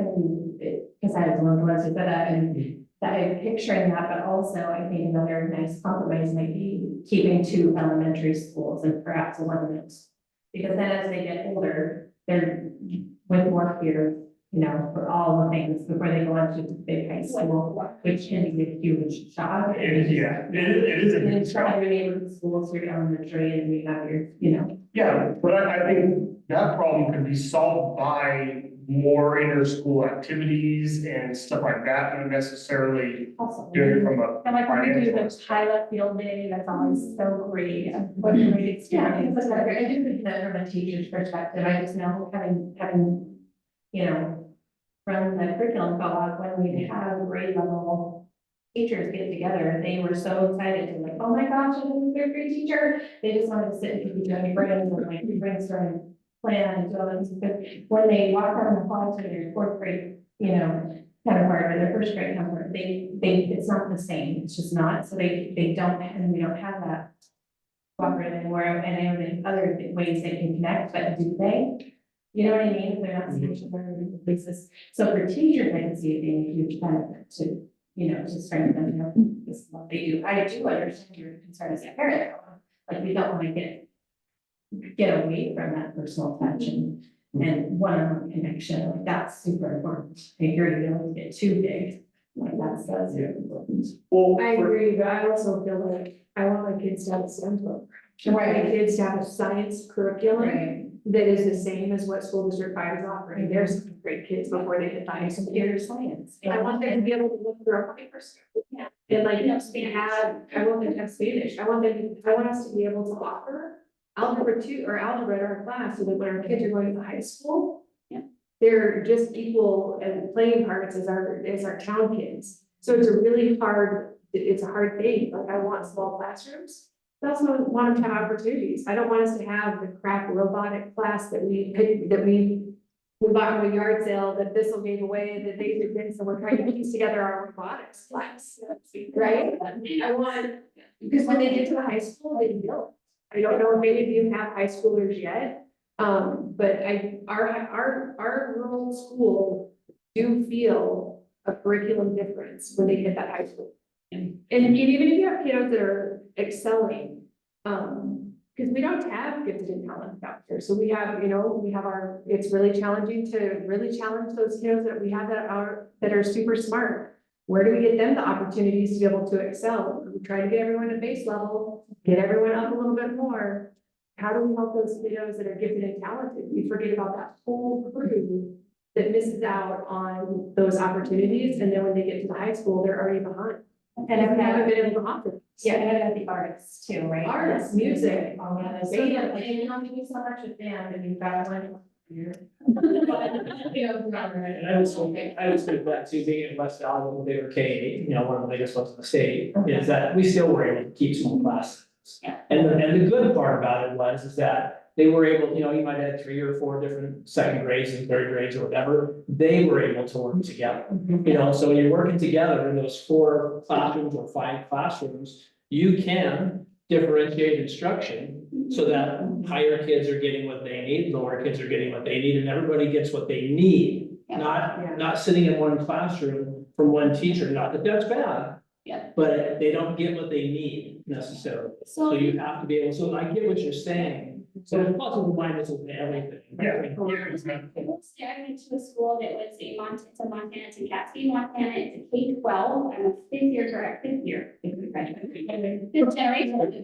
because I was one of the ones who said that, and that I'm picturing that, but also I think another nice compromise might be keeping 2 elementary schools and perhaps 1 middle. Because then as they get older, they're with more fear, for all the things before they go on to the big high school, which can be a huge shock. It is a And big it's shock. trying to enable the schools through elementary and you have your, Yeah, but I think that problem could be solved by more inter-school activities and stuff like that, not necessarily doing it from a And like when we do financial. the pilot field day, that's always so great, what a great Yeah, experience. because I do think that from a teacher's perspective, I just know having, run the curriculum co-op, when we had grade level teachers get together, they were so excited to like, oh my gosh, I'm a 3rd grade teacher. They just wanted to sit and keep each other brains and like brainstorm plan and do all those things. When they walk out in the hall to their 4th grade, counterpart or their 1st grade counterpart, it's not the same. It's just not. So they don't, and we don't have that cooperative anymore. And I know there's other ways they can connect, but do they? You know what I mean? They're not seeing each other in different places. So for teachers, I can see it being a huge benefit to, to strengthen, this is what they do. I do understand your concern as a parent. Like, we don't want to get away from that personal touch and one-on-one connection. Like, that's super important. I agree, you don't get too big. Like, that's super important. Well, I agree, but I also feel like I want my kids to have a STEM program. I want my kids to have a science curriculum Right. that is the same as what school district 5 is offering. There's some great kids before they hit And computer science. I want them to be able to look through a microscope. And like, I want them to have Spanish. I want us to be able to offer algebra 2 or algebra in our class, so that when our kids are going to high school. Yeah. They're just equal and playing parts as our town kids. So it's a hard thing, like I want small classrooms. I also want them to have opportunities. I don't want us to have the crap robotic class that we bought from a yard sale that Bissell gave away, that they did, so we're trying to piece together our robotics class, right? I want, because when they get to the high school, they build. I don't know if any of you have high schoolers yet, but our rural school do feel a curriculum difference when they hit that high school. And even if you have kiddos that are excelling, because we don't have gifted and talented out here. So we have, it's really challenging to really challenge those kiddos that we have that are super smart. Where do we get them the opportunities to be able to excel? We try to get everyone at base level, get everyone up a little bit more. How do we help those kiddos that are gifted and talented? We forget about that whole crew that misses out on those opportunities. And then when they get to the high school, they're already behind. And we haven't been able to offer. Yeah, and then the artists too, right? Artists, music, All of that. So yeah, like, you don't do so much with band and you've got one here. And I would say that too, being in West Valley, with a bigger K, one of the biggest ones in the state, is that we still were able to keep small classes. Yeah. And the good part about it is that they were able, you might have 3 or 4 different second grades and third grades or whatever, they were able to work together. So when you're working together in those 4 classrooms or 5 classrooms, you can differentiate instruction so that higher kids are getting what they need, lower kids are getting what they need, and everybody gets what they need. Not sitting in one classroom from one teacher, not that that's bad. Yeah. But they don't get what they need necessarily. So you have to be able, so I get what you're saying. So there's pluses and minuses to everything. Yeah. I was staring into a school that was it's a Montana, it's in Cascade, Montana, it's a K-12, I'm a fifth year graduate. Fifth generation.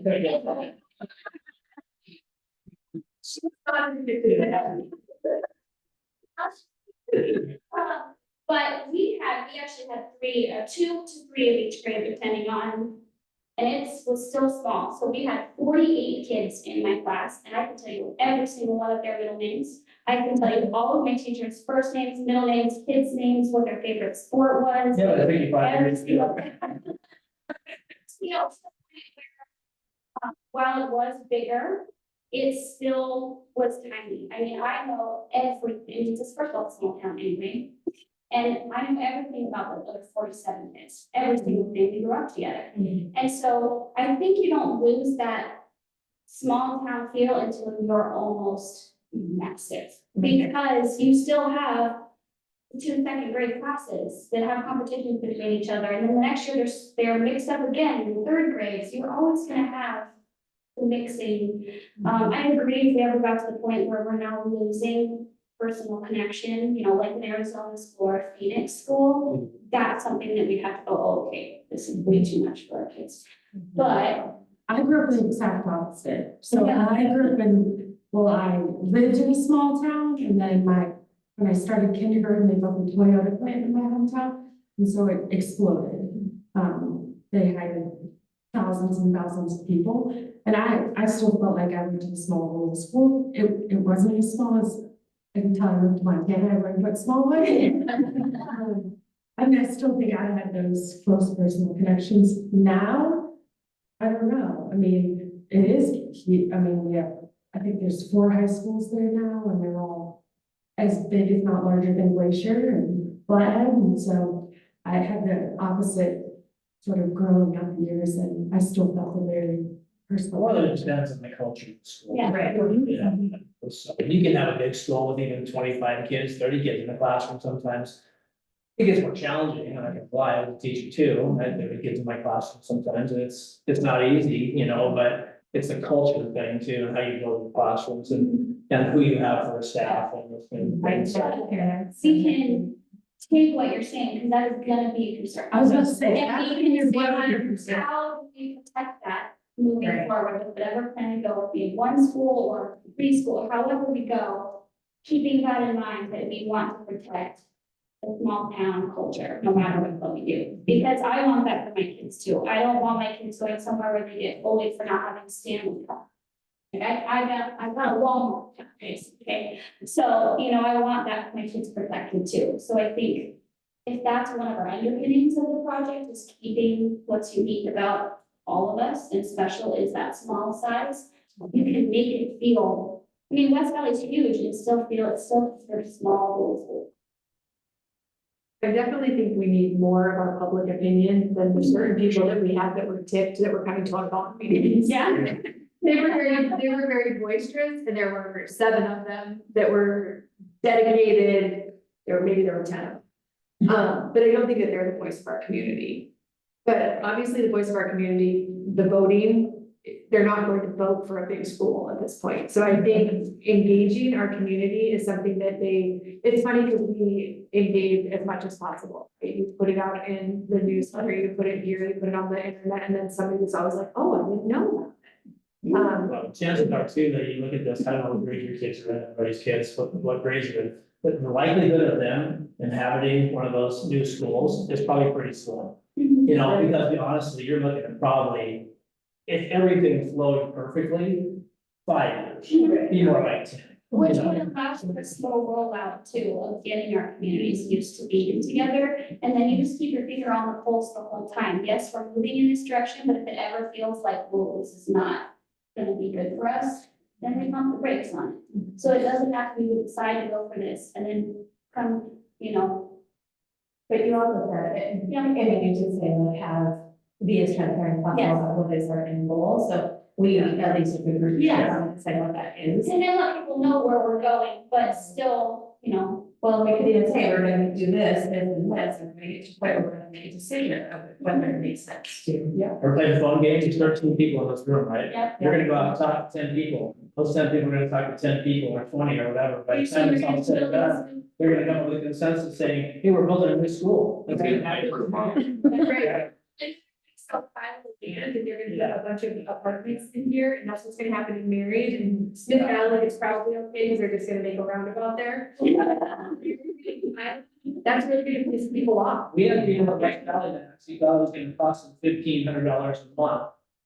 But we actually had 2 to 3 of each grade depending on, and it was still small. So we had 48 kids in my class, and I can tell you every single one of their middle names. I can tell you all of my teachers' first names, middle names, kids' names, what their favorite sport was. Yeah, I think you Every single- while it was bigger, it still was tiny. I mean, I know everything. It's a first of all small town anyway. And I know everything about the other 47 kids, every single thing. We grew up together. And so I think you don't lose that small town feel until you're almost massive. Because you still have 2 second grade classes that have competitions between each other. And then the next year they're mixed up again in the 3rd grade. So you're always gonna have the mixing. I agree if we ever got to the point where we're now losing personal connection, like an Arizona school or a Phoenix school, that's something that we have to go, oh, okay, this is way too much for our kids. But I grew up in the exact opposite. So Yeah. I grew up I lived in a small town, and then when I started kindergarten, they built a Toyota plant in my hometown, and so it exploded. They hired thousands and thousands of people, and I still felt like I went to a small rural school. It wasn't as small as until I moved to Montana, I learned what small was. I mean, I still think I had those close personal connections. Now, I don't know. I mean, it is, I think there's 4 high schools there now, and they're all as big, if not larger than Glacier and Flathead. And so I had the opposite sort of growing up years, and I still felt a very personal. Well, it depends on the culture of the school. Yeah. Right. Yeah. So you can have a big school with even 25 kids, 30 kids in the classroom sometimes. It gets more challenging, and I can lie as a teacher too. I have 30 kids in my classroom sometimes, and it's not easy, but it's a culture thing too, and how you build the classrooms and who you have for staff and things. we can take what you're saying, because that is gonna be a concern. I was about to say, And that's we can see 100%. how do we protect that moving Right. forward with whatever plan we go, be it 1 school or preschool, however we go, keeping that in mind that we want to protect the small town culture, no matter what we do. Because I want that for my kids too. I don't want my kids going somewhere where they get bullied for not having Stanley Cup. I got a Walmart, okay, so, you know, I want that, my kids protected too, so I think. If that's one of our underpinnings of the project, is keeping what's unique about all of us, and special is that small size. You can make it feel, I mean, West Valley's huge, and it's still very small. I definitely think we need more of our public opinion than the certain people that we have that were tipped, that were coming to our bond meetings. Yeah. They were very boisterous, and there were 7 of them that were dedicated, or maybe there were 10 of them. But I don't think that they're the voice of our community. But obviously, the voice of our community, the voting, they're not going to vote for a big school at this point. So I think engaging our community is something that it's funny because we engage as much as possible. Right? You put it out in the newsletter, you put it here, you put it on the internet, and then somebody was always like, oh, I didn't know that. Well, chances are too, that you look at this, I don't know what grade your kids are in, everybody's kids, what grades you're in. But the likelihood of them inhabiting one of those new schools is probably pretty slim. You know, because honestly, you're looking at probably, if everything flowed perfectly, 5 years, be more like 10. Which you know? would allow for this slow rollout too, of getting our communities used to being together, and then you just keep your finger on the pulse the whole time. Yes, we're moving in this direction, but if it ever feels like, well, this is not gonna be good for us, then we pump the brakes on it. So it doesn't have to be we decide to go for this and then come, you know. But you also said, and you did say, like, be as transparent as possible Yes. about what is our end goal, so we at least if we were to say what that is. And then let people know where we're going, but still, you know. Well, we could even say, we're gonna do this, and this, and we get to the point where we're gonna make a decision of whether it makes sense to. Yeah. Or play the phone game, there's 13 people in this room, right? Yep. You're gonna go out and talk to 10 people, those 10 people are gonna talk to 10 people, or 20 or whatever, by the time it's all said and done, they're gonna come up with a consensus saying, hey, we're building a new school. Let's get it. That's right. So finally, and they're gonna put a bunch of apartments in here, and that's what's gonna happen in Marion, and Smith Valley is probably okay, because they're just gonna make a roundabout there. That's really gonna piss people off. We had people in West Valley that actually thought it was gonna cost them $1,500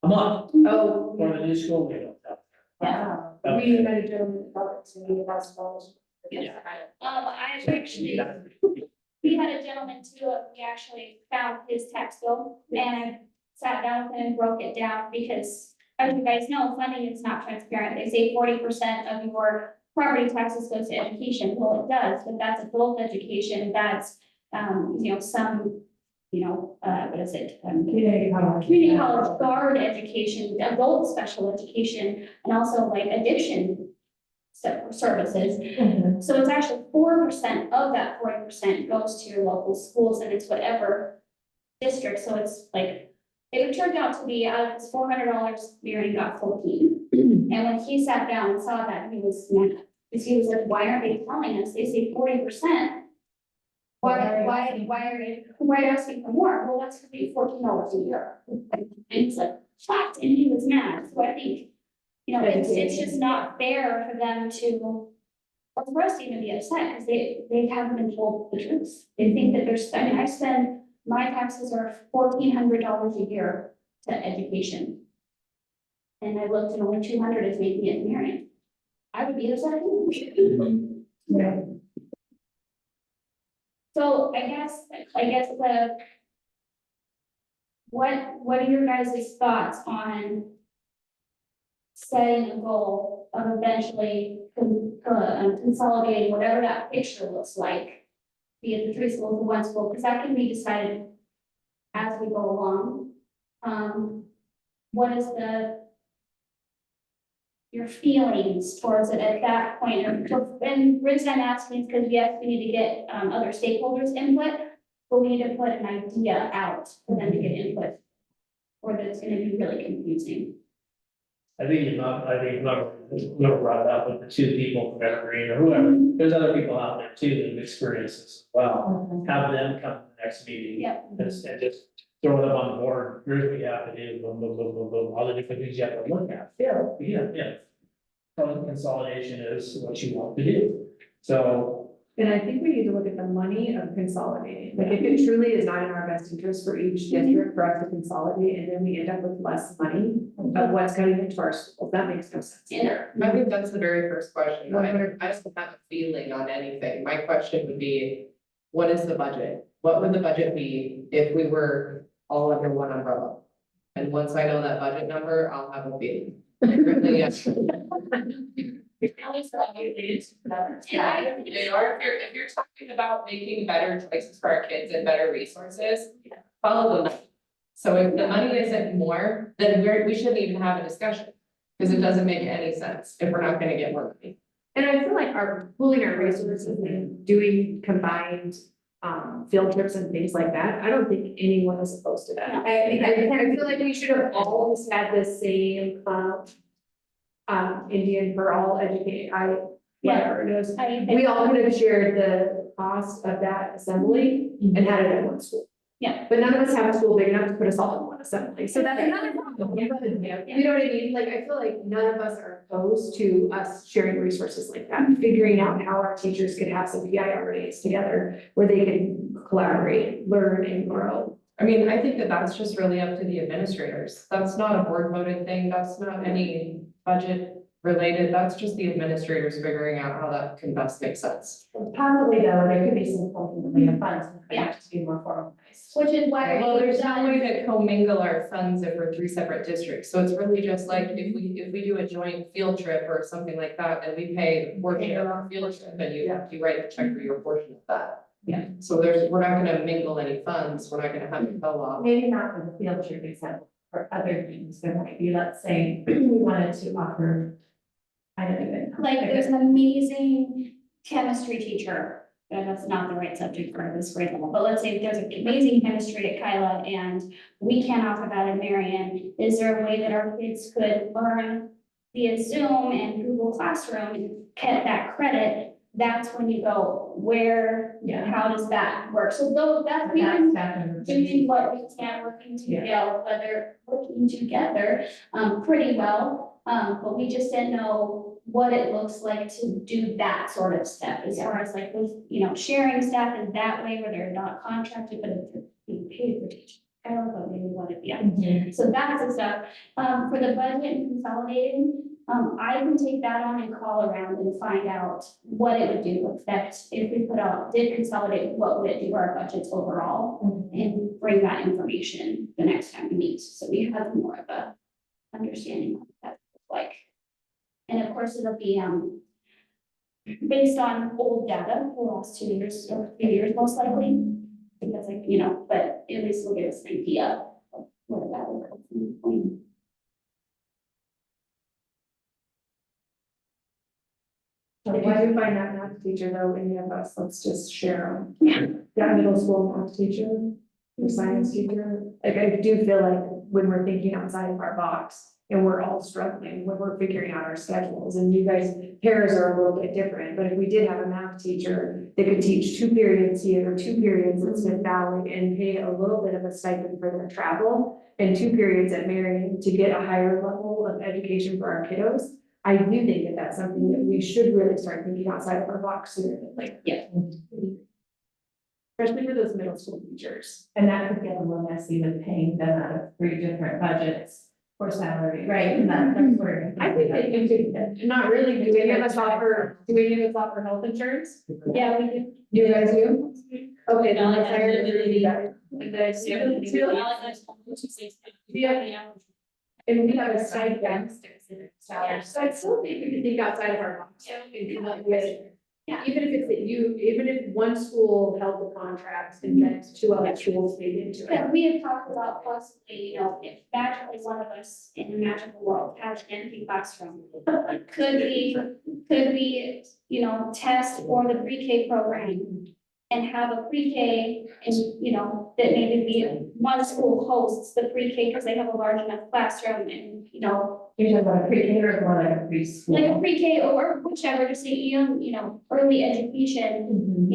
a month Oh. for the new school we built up. Yeah. We met a gentleman about it, to $1,000. I actually, we had a gentleman too, we actually found his tax bill and sat down with him and broke it down because, as you guys know, funding is not transparent. They say 40% of your property taxes goes to education. Well, it does, but that's adult education. That's, you know, some, you know, what is it? Community college guard education, adult special education, and also like addiction services. So it's actually 4% of that 40% goes to your local schools, and it's whatever district. So it's like, it turned out to be out of his $400, Marion got 14. And when he sat down and saw that, he was mad. Because he was like, why aren't they telling us? They say 40%. Why are you asking for more? Well, that's gonna be $14 a year. And he's like, shocked, and he was mad. So I think, you know, it's just not fair for them to, or for us to even be upset, because they haven't been told the truth. They think that they're spending, my taxes are $1,400 a year to education. And I looked and only 200 is making it in Marion. I would be upset. Yeah. So I guess what are your guys' thoughts on setting a goal of eventually consolidating whatever that picture looks like, be it the 3 schools, the 1 school, because that can be decided as we go along. What is your feelings towards it at that point? And the reason I'm asking is because yes, we need to get other stakeholders' input, but we need to put an idea out for them to get input, or that it's gonna be really confusing. I think whoever brought it up with the 2 people from Evergreen or whoever, there's other people out there too that have experienced this as well. Have them come to the next meeting. Yep. And just throw them on the board, here's what you have to do, boom, boom, boom, boom, boom, all the different things you have to look at. Yeah. Consolidation is what you want to do. So And I think we need to look at the money of consolidating, like if it truly is not in our best interest for each district for us to consolidate, and then we end up with less money of what's going into our schools, that makes no sense. Yeah. I think that's the very first question. I don't have a feeling on anything. My question would be, what is the budget? What would the budget be if we were all under one umbrella? And once I know that budget number, I'll have a feeling. Currently, yes. Yeah. If you're talking about making better choices for our kids and better resources, follow the money. So if the money isn't more, then we shouldn't even have a discussion. Because it doesn't make any sense if we're not gonna get more money. And I feel like our pooling our resources and doing combined field trips and things like that, I don't think anyone is opposed to that. I feel like we should have always had the same Indian for all educated, whatever it is. We all could have shared the cost of that assembly and had it at one school. Yeah. But none of us have a school big enough to put us all in one assembly, so that's another problem. You know what I mean? Like, I feel like none of us are opposed to us sharing resources like that, figuring out how our teachers could have some PIRAs together where they can collaborate, learn and grow. I mean, I think that that's just really up to the administrators. That's not a board voted thing. That's not any budget related. That's just the administrators figuring out how that can best make sense. Possibly though, there could be some pooling of funds, but it has to be more formalized. Which is why. Well, there's no way to commingle our funds if we're 3 separate districts. So it's really just like if we do a joint field trip or something like that, and we pay a portion of our field trip, and you write the check for your portion of that. Yeah. So we're not gonna mingle any funds. We're not gonna have a co-op. Maybe not for the field trip example, for other things, there might be, let's say, we wanted to offer. I don't even. know. Like, there's an amazing chemistry teacher, and that's not the right subject for this grade level, but let's say there's an amazing chemistry at Kila, and we can't offer that at Marion. Is there a way that our kids could learn via Zoom and Google Classroom and get that credit? That's when you go, how does that work? So though that's even doing what we can, working together, pretty well. But we just didn't know what it looks like to do that sort of step as far as like with, sharing staff in that way where they're not contracted, but they're being paid for teaching. I don't know, maybe what it, So that's the stuff. For the budget and consolidating, I can take that on and call around and find out what it would do affect if we did consolidate, what would it do to our budgets overall? And bring that information the next time we meet, so we have more of a understanding of what that looks like. And of course, it'll be based on old data for the last 2 years or 3 years, most likely. Because but at least we'll get us an idea of where that will come from. So if I do find that math teacher though, any of us, let's just share them. That middle school math teacher, the science teacher, like I do feel like when we're thinking outside of our box and we're all struggling, when we're figuring out our schedules, and you guys, pairs are a little bit different, but if we did have a math teacher that could teach 2 periods here, 2 periods at Smith Valley and pay a little bit of a stipend for their travel and 2 periods at Marion to get a higher level of education for our kiddos, I do think that that's something that we should really start thinking outside of our box sooner than later. Yeah. Especially for those middle school teachers. And that could get a little messy with paying them out of 3 different budgets for salary. Right. And that's where. I think that you could, not really, do any of us offer health insurance? Yeah, we do. You guys do? Okay, then let's hire and we have a stipend. So I still think we can think outside of our box and come up with, even if it's that even if one school held the contract and then 2 other schools paid into it. Yeah, we have talked about possibly, if magically one of us in the magical world has an empty classroom, could we, test for the pre-K program and have a pre-K and, that maybe one school hosts the pre-K because they have a large enough classroom and, You're talking about a pre-K or more like a preschool? like a pre-K or whichever, to say, early education.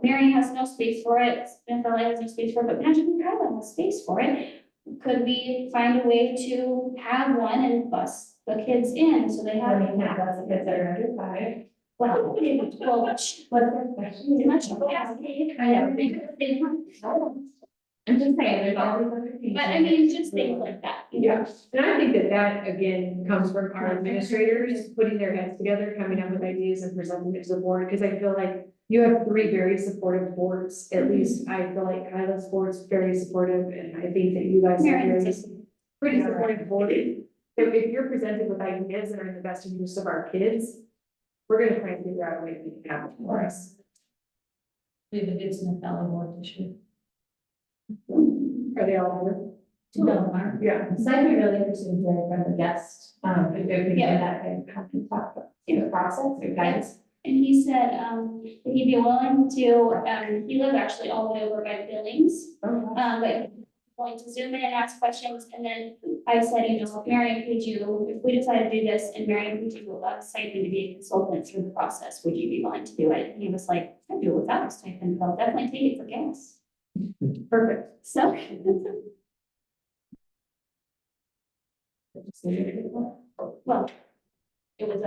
Marion has no space for it, Smith Valley has no space for it, but Magic Kila has space for it. Could we find a way to have one and bus the kids in, so they have? That's the kids that are under 5. Well, What's the question? too much capacity. I know. I'm just saying, there's all these other things. But I mean, just things like that, you know? Yeah, and I think that that again comes from our administrators putting their heads together, coming up with ideas and presenting it to the board, because I feel like you have three very supportive boards, at least I feel like Kyla's board's very supportive, and I think that you guys are Marion's very pretty supportive board. So if you're presented with ideas that are in the best interest of our kids, we're gonna try and figure out a way to make it happen for us. We have a good Smith Valley board this year. Are they all here? Two of them are. Yeah. So I'd be really interested in hearing from the guest, if we can Yeah. get that kind of talk about the process or guidance. And he said, that he'd be willing to, he lives actually all the way over by Billings. But going to zoom in and ask questions, and then I said, you know, if Marion, if we decide to do this, and Marion, could you stipend to be a consultant through the process, would you be willing to do it? And he was like, I'd do it without a stipend, but I'll definitely take it for gas. Perfect. So. Well, it was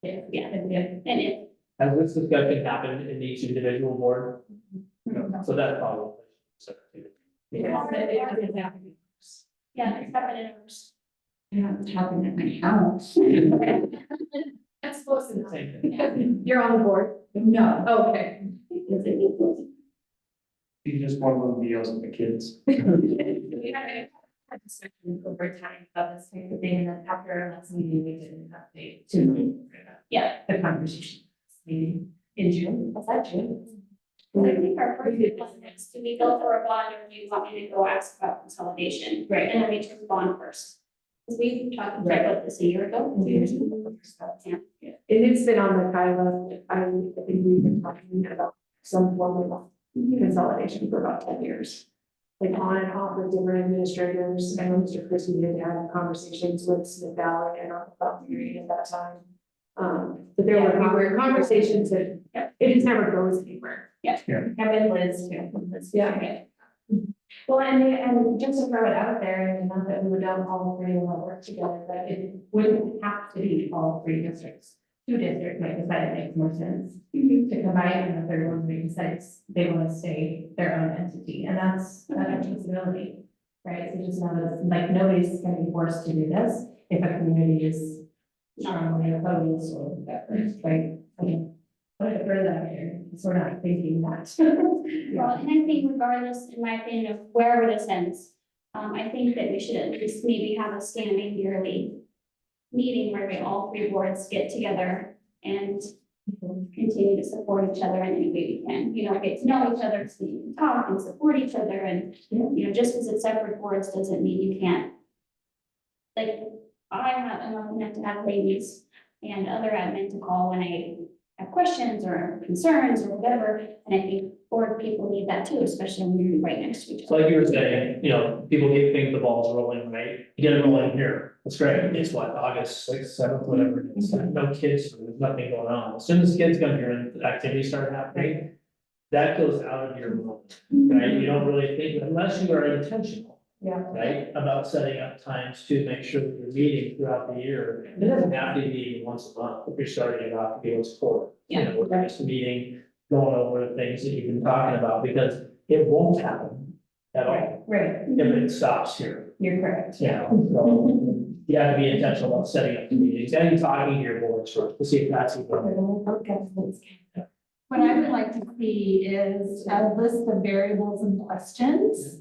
yeah, and it, Has this discussion happened in each individual board? So that's probably. yeah, it's happened in ours. Yeah, it's happened at my house. That's close enough. Same thing. You're on the board? No. Okay. You just want to deals with the kids. We had a discussion over time about this type of thing, and then after our last meeting, we did an update to Yeah. the conversation. Meeting in June, was that June? I think our first one is, do we go for a bond, or do you want me to go ask about consolidation? Right. And then we took the bond first. Because we talked about this a year ago, 2 years ago. Yeah. And it's been on the Kyla, I think we've been talking about some form of consolidation for about 10 years. Like on and off with different administrators, I know Mr. Christie did have conversations with Smith Valley and about Marion at that time. But there were conversations that, it just never goes anywhere. Kevin, Liz, too. Yeah. Well, and just to throw it out there, and not that we would all three want to work together, but it wouldn't have to be all three districts. Two districts might decide it makes more sense to combine, and the third one may decide they want to stay their own entity, and that's a possibility. Right, so just know like nobody's gonna be forced to do this if a community is strongly opposed or whatever, right? I mean, what if further that here, so we're not thinking that. Well, and I think regardless, in my opinion, of wherever this ends, I think that we should at least maybe have a standing yearly meeting where we all three boards get together and continue to support each other in any way we can, you know, get to know each other, so you can talk and support each other, and, you know, just because it's separate boards doesn't mean you can't. Like, I'm lucky enough to have ladies and other admin to call when I have questions or concerns or whatever, and I think board people need that too, especially when you're right next to each So other. like you were saying, you know, people think the ball's rolling, right? You get it rolling here, that's great, it's what, August 6th, 7th, whatever, it is. No kids, there's nothing going on. As soon as kids come here and activities start happening, that goes out of your moment, right? You don't really think, unless you are intentional. Yeah. Right, about setting up times to make sure that you're meeting throughout the year. It doesn't have to be once a month, if you're starting it off to be once a quarter. You know, we're just meeting, going over the things that you've been talking about, because it won't happen at all Right, if it stops here. you're correct. You know, so you have to be intentional about setting up the meetings and talking to your boards first to see if that's even. What I would like to see is a list of variables and questions.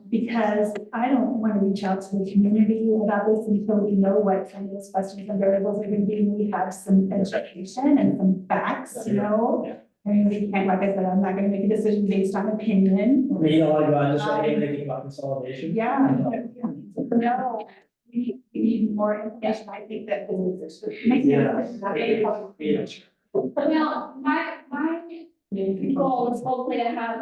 Because I don't want to reach out to the community about this until we know what kind of those questions and variables are going to be. We have some education and some facts, you know? Yeah. I mean, we can't, like I said, I'm not going to make a decision based on opinion. You know, like, I just like thinking about consolidation. Yeah. No, we need more information. I think that this is. Yeah. Well, my goal is hopefully to have,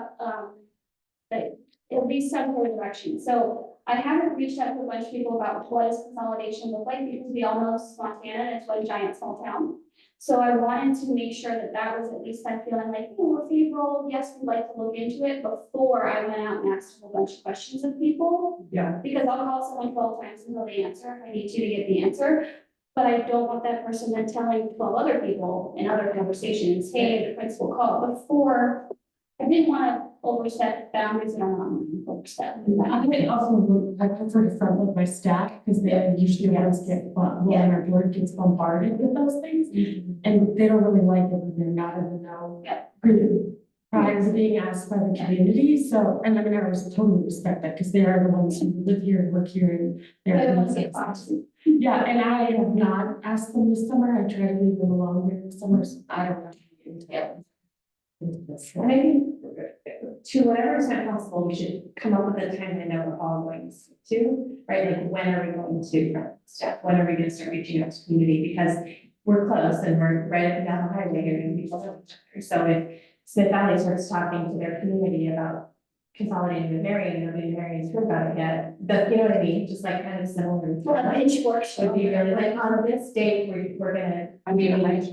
like, at least some sort of direction. So I haven't reached out to a bunch of people about what does consolidation look like, because we all know Montana is one giant small town. So I wanted to make sure that that was at least I'm feeling like, oh, we're favorable, yes, we'd like to look into it before I went out and asked a bunch of questions of people. Yeah. Because I'll call someone 12 times until they answer, if I need to get the answer. But I don't want that person then telling 12 other people in other conversations, hey, the principal called before. I didn't want to overstep boundaries and I don't want to overstep. I think also, I prefer to front load my staff, because they're usually the ones get, when our board gets bombarded with those things. And they don't really like it when they're not in the know. Prior to being asked by the community, so, and I mean, I was totally respect that, because they are the ones who live here and work here and They're the they're. ones that get boxed. Yeah, and I have not asked them this summer, I try to leave them alone during the summer, so I don't know. And I think to whatever extent possible, we should come up with a timeline that we're all going to, right? Like, when are we going to front step? When are we gonna start reaching out to community? Because we're close and we're right up and down the highway here and people know each other. So if Smith Valley starts talking to their community about consolidating with Marion, nobody in Marion's heard about it yet. But you know what I mean? Just like kind of similar. Well, inch works. Would be really like on this date, we're gonna. I mean, I would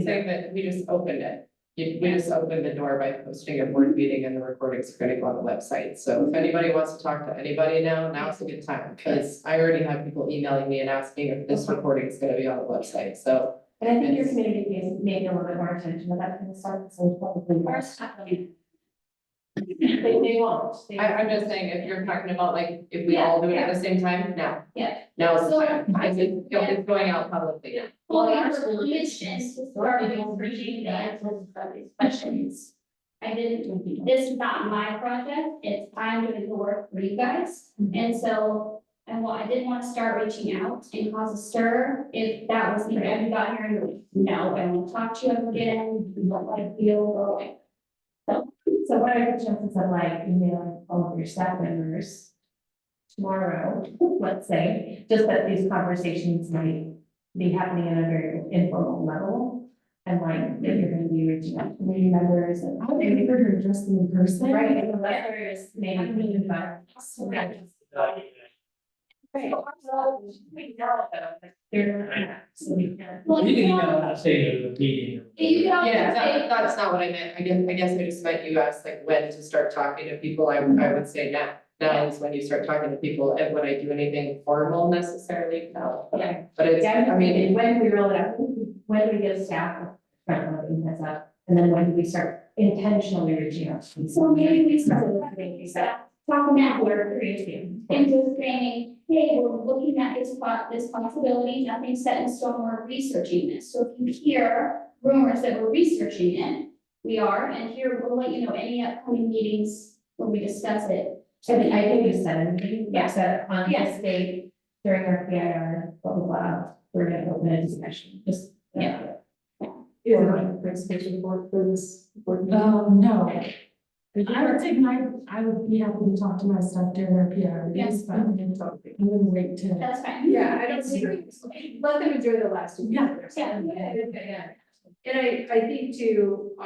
say that we just opened it. We just opened the door by posting a board meeting and the recordings are gonna go on the website. So if anybody wants to talk to anybody now's a good time. Because I already have people emailing me and asking if this recording is gonna be on the website, so. And I think your community is maybe a little bit more attention to that kind of stuff, so we probably. They won't. I'm just saying, if you're talking about like, if we all do it at the same time, now. Yeah. Now is the So, time. It's going out publicly now. Well, we were permission to start reading the answers of these questions. I didn't, this is not my project, I'm doing the work for you guys, and so. And I didn't want to start reaching out and cause a stir if that was the end you got here and you're like, no, I don't want to talk to you ever again, you don't want to feel, go away. So what are the chances of like emailing all of your staff members tomorrow, let's say, just that these conversations might be happening at a very informal level? And like, if you're gonna be reaching out to community members and. I would prefer to address them in person. Right, and the letters maybe. Right. So, we know that they're not, so we can. Well, You can you email know, that state of the meeting. you can always Yeah, say, that's not what I meant. I guess I just meant you asked like when to start talking to people. I would say now. Now is when you start talking to people, and when I do anything formal necessarily, no. Yeah. But it's, Yeah, I mean, when we roll it out, when do we give staff a front loading heads up? And then when do we start intentionally reaching out? to these- so maybe we start with that, talking now, We're creating. and just saying, hey, we're looking at this possibility, nothing's set in stone, we're researching this. So if you hear rumors that we're researching it, we are, and here, we'll let you know any upcoming meetings when we discuss it. I think you said anything, Yeah. like said on Yeah. this date, during our PIR, blah, blah, blah, we're gonna open a discussion, just. Yeah. is it on the presentation board for this board meeting? No. I would take I would be happy to talk to my staff during our PR meetings, but I'm gonna wait to. That's fine. Yeah, I don't see, let them enjoy the last two. Yeah. Yeah. And I think too,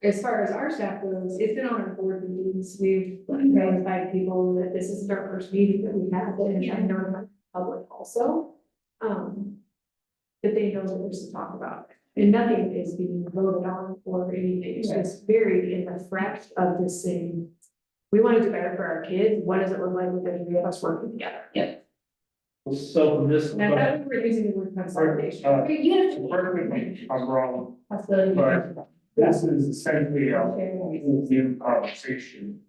as far as our staff goes, it's been on our board meetings, we've notified people that this isn't our first meeting that we've had, and I notified the public also. That they know that there's to talk about, and nothing is being voted on or anything, it's just very in the fresh of this saying. We want to do better for our kids, what does it look like with the three of us working together? So from this. And I thought we were using the word consolidation. You have to. Correct me if I'm wrong, Possibility. But- this is essentially a new conversation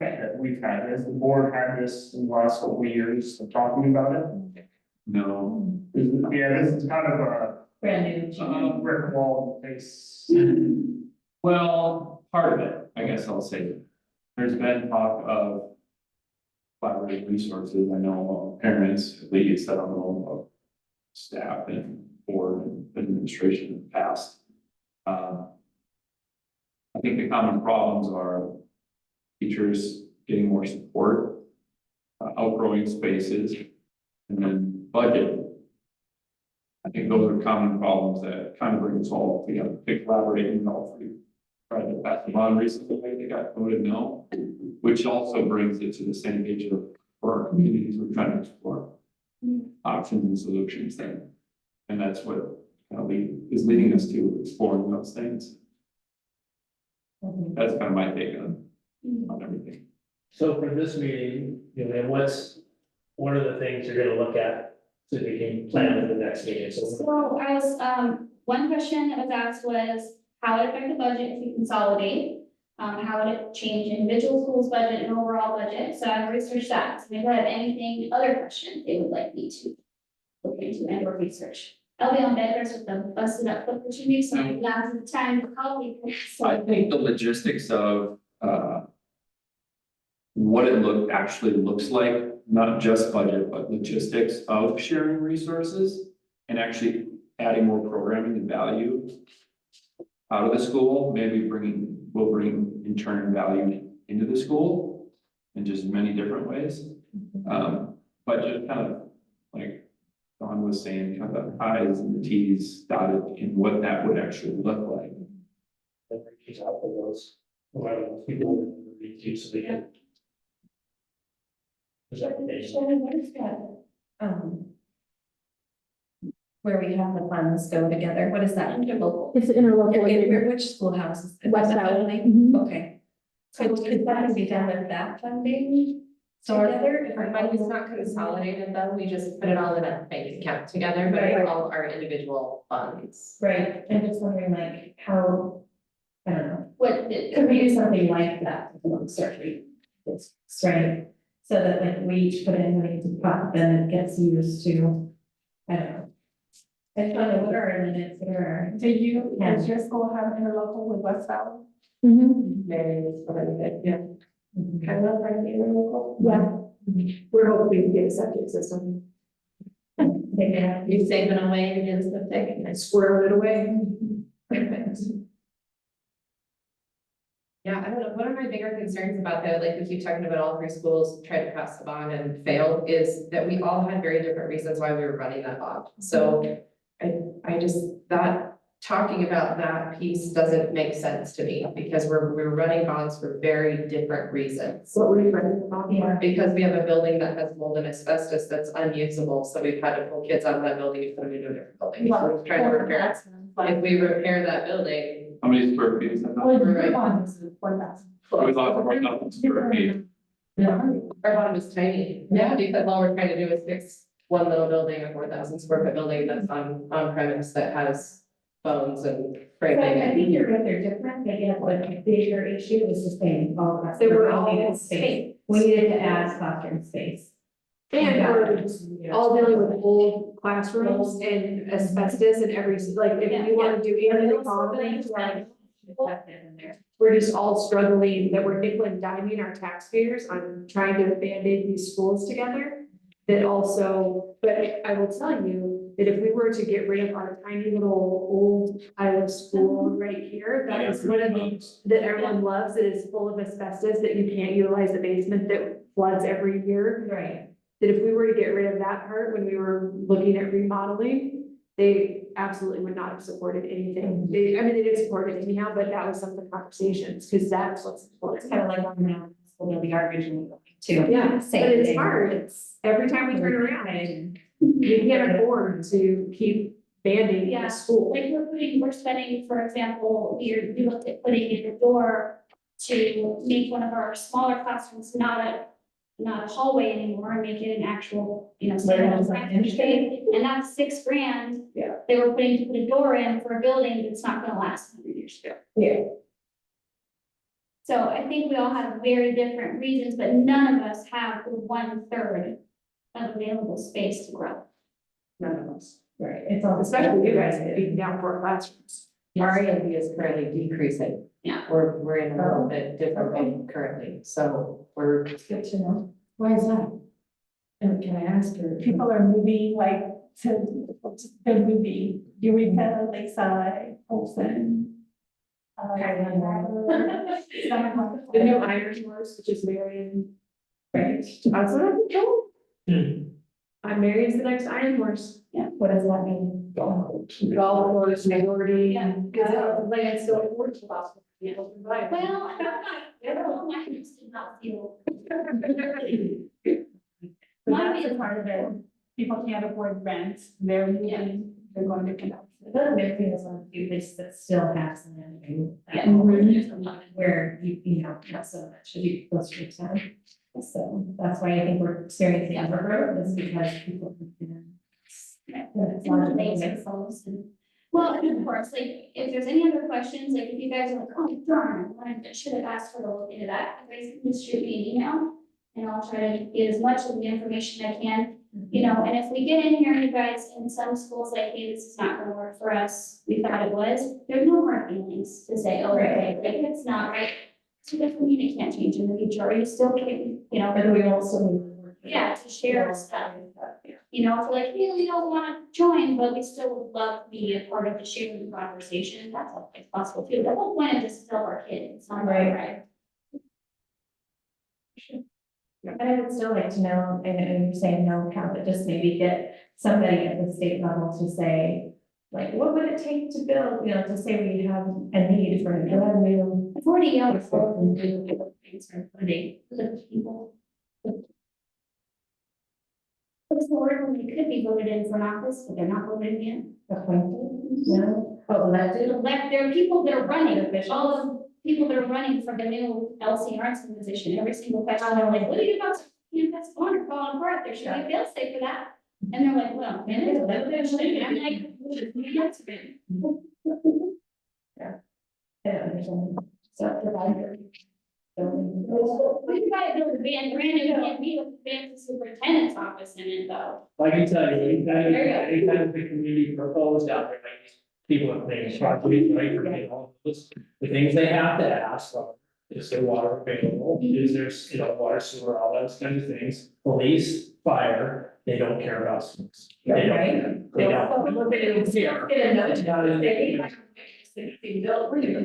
that we've had, as the board had this in the last couple of years of talking about it. No, Yeah, this is kind of a Brand new. brick wall in the face. well, part of it, I guess I'll say. There's been talk of collaborative resources. I know of parents, at least, I don't know of staff and board and administration in the past. I think the common problems are teachers getting more support, outgrowing spaces, and then budget. I think those are common problems that kind of bring us all together, to collaborate and all three. Tried to pass the bond recently, they got voted no, which also brings it to the same page of, for our communities, we're trying to explore options and solutions there. And that's what kind of is leading us to exploring those things. That's kind of my take on everything. So for this meeting, you know, what are the things you're gonna look at So we can plan for the next meeting, so. So I was, one question that was asked was, how would it affect the budget if you consolidate? How would it change individual schools' budget and overall budget? So I researched that. So if you have anything, other questions they would like me to look into and or research. I'll be on bed rest with them busted up for 2 weeks, so I'm glad the time to call people. I think the logistics of, what it actually looks like, not just budget, but logistics of sharing resources and actually adding more programming and value out of the school, maybe will bring in turn value into the school in just many different ways. But just kind of like Dawn was saying, kind of the I's and the T's dotted in what that would actually look like. That reaches out to those, whoever those people reach you, so they can. Is that the case? What is that? Where we have the funds go together, what is that? Interlocal. It's interlocal agreement. Which schoolhouse is it? West Is that Valley. building? Mhm. Okay. So could that be done with that funding? So Together? our money's not consolidated though, we just put it all in a bank account together, but it's all our individual funds. Right, I'm just wondering like how, I don't know, What, could we do something like that, certainly, it's right, so that like we each put in money to pot, then it gets used to, I don't know. I don't know what our limits are. Do you, Yeah. does your school have interlocal with West Valley? Mhm. Marion is what I did, yeah. Kind of like interlocal? Yeah. We're hoping to get a septic system. You're saving away to get us the thing. And squirrel it away. Yeah, I don't know, one of my bigger concerns about that, like we keep talking about all 3 schools tried to pass the bond and failed, is that we all had very different reasons why we were running that bond. So I just, that, talking about that piece doesn't make sense to me, because we're running bonds for very different reasons. What were you running about? Yeah. Because we have a building that has mold and asbestos that's unusable, so we've had to pull kids out of that building and put them into a different building. So we're trying to repair it. If we repair that building, How many square feet is that? Well, Right. your bond is 4,000. We lost 4,000 square feet. our bond is tiny. Yeah, because all we're trying to do is fix one little building, a 4,000 square foot building that's on premise that has phones and So framing. I think you're right, they're different, they have like a bigger issue was the same, all of us. They were all needed space. We needed to add classroom space. And we're all dealing with old classrooms and asbestos and every, like, if you want to do anything modeling, we're just all struggling, that we're nickel and diming our taxpayers on trying to band-aid these schools together. That also, but I will tell you that if we were to get rid of our tiny little old Iowa school right here, that is one of the, that everyone loves, that is full of asbestos, that you can't utilize the basement, that floods every year. Right. That if we were to get rid of that part when we were looking at remodeling, they absolutely would not have supported anything. They, I mean, they did support it anyhow, but that was some of the conversations, because that's what's important. It's kind of like on now, school we are originally looking to. Yeah, but Same it's thing. hard, it's every time we turn around, we can't afford to keep Band-Aiding Yeah. the school. Like we're spending, for example, we looked at putting in a door to make one of our smaller classrooms not a hallway anymore, and make it an actual, Warehouse, like, space, and that's $6,000. Yeah. They were putting to put a door in for a building that's not gonna last 100 years. Yeah. So I think we all have very different reasons, but none of us have the 1/3 of available space to grow. None of us, Right, it's all. especially you guys, beating down 4 classrooms. Our AMB is currently decreasing. Yeah. We're in a little bit different boat currently, so we're. Good to know. Why is that? And can I ask her? People are moving like they're moving, Eureka, Lakeside, Olson. The new Iron Horse, which is Marion. Right, that's what I'm told. I'm Marion's the next Iron Horse. Yeah. What does that mean? Golf course, majority, Yeah. because land still affordable. Well, my house did not feel. That's a part of it. People can't afford rent, they're moving, they're going to Canal. The other thing is one of the places that still has some land. Yeah. Where you know, not so much, if you close to town. So that's why I think we're experiencing more growth, is because people. Well, and of course, like, if there's any other questions, like, if you guys are like, oh, darn, I should have asked her to look into that, you guys can just shoot me an email. And I'll try to get as much of the information I can, you know, and if we get in here, you guys, in some schools, like, hey, this is not gonna work for us, we thought it was, there's no hard feelings to say, oh, okay, like, it's not right. So that mean it can't change in the future, or you still can, you know, And we also. yeah, to share stuff. You know, if we're like, hey, we don't wanna join, but we still would love to be a part of the sharing conversation, that's always possible too, the whole point of this is tell our kids, it's not right. And I would still like to know, and you're saying no count, but just maybe get somebody at the state level to say, like, what would it take to build, you know, to say we have a need for a brand new. I've already yelled for them to do things for the people. What's the word when they could be voted in for an office, but they're not voted in? Appointed, no, oh, elected. There are people that are running, all the people that are running for the new LCR's position, every single question, they're like, what do you do about, you know, that's going to fall apart, there should be a fail safe for that. And they're like, well, and it's, I'm like, yes, So provider. we gotta build a brand new, can't be with the superintendent's office in it though. I can tell you, anytime the community proposed out there, like, people have made projects, right, for me, all those, the things they have to ask are, is there water available? Is there, you know, water, sewer, all those kinds of things, police, fire, they don't care about schools. They don't care. They don't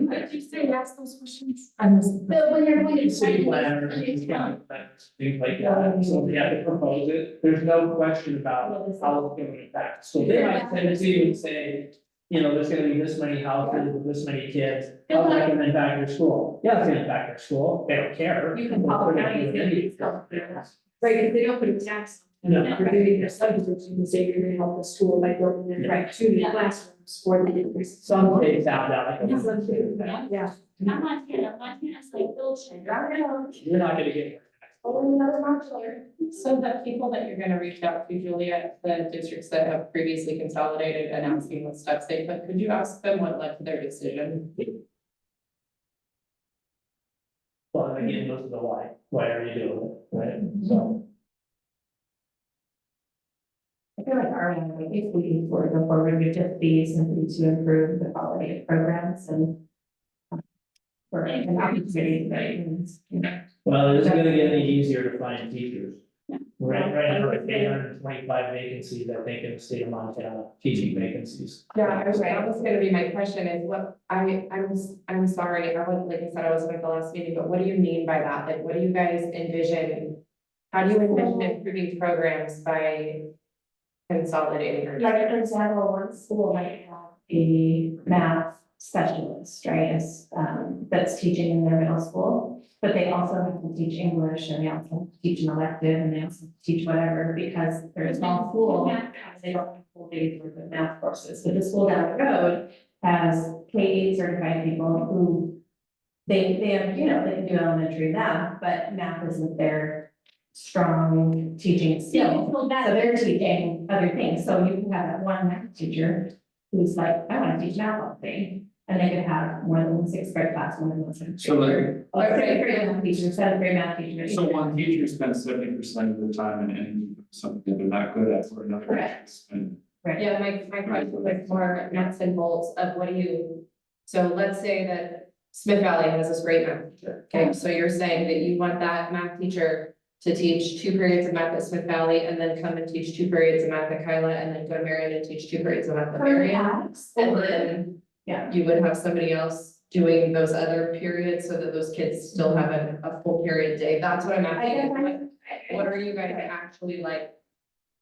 care. Did you say ask those questions? I missed. But when they're going to. City planners, county planners, things like that, so they have to propose it, there's no question about how it's gonna impact, so they might send it to you and say. You know, there's gonna be this many houses, with this many kids, how's that gonna impact your school? Yeah, it's gonna impact their school, they don't care. You can They're follow putting county it in cities. any- Right, if they don't put a tax. No. You're doing your subdivision, you can say you're gonna help the school by building in like 2 new classrooms for the increase. Some states have that, like. Yeah, some do, yeah. Not Montana's like bullshit. You're not gonna get. Oh, another modular. So the people that you're gonna reach out to, Julia, the districts that have previously consolidated and asking what steps they took, could you ask them what led to their decision? Well, again, goes to the why are you doing it, right, so. I feel like our, if we were to go forward, would just be simply to improve the quality of programs and. For an opportunity, right, and, you know. Well, it isn't gonna get any easier to find teachers. Right now, like 825 vacancies, I think, in the state of Montana, teaching vacancies. Yeah, that was gonna be my question is what, I'm sorry, I was, like I said, I wasn't at the last meeting, but what do you mean by that? Like, what do you guys envision? How do you envision improving programs by consolidating or? Like, for example, one school might have a math specialist, right, that's teaching in their middle school. But they also have to teach English and they also have to teach an elective and they also have to teach whatever because they're a small school. They don't have full days worth of math courses, but the school down the road has K-8 certified people who they have, you know, they can do elementary math, but math isn't their strong teaching skill. So they're teaching other things. So you can have that one math teacher who's like, I want to teach math all day. And they could have more than one sixth grade class, more than one seventh So grade. Or fifth grade math teacher, seventh grade math teacher. So one teacher spends 70% of their time in something that they're not good at for another. Correct. And Yeah, my question was more nuts and bolts of what do you, so let's say that Smith Valley has this great math teacher, okay, so you're saying that you want that math teacher to teach 2 periods of math at Smith Valley and then come and teach 2 periods of math at Kila and then go to Marion and teach 2 periods of math at Marion. And then you would have somebody else doing those other periods so that those kids still have a full period day. That's what I'm asking. What are you guys actually like?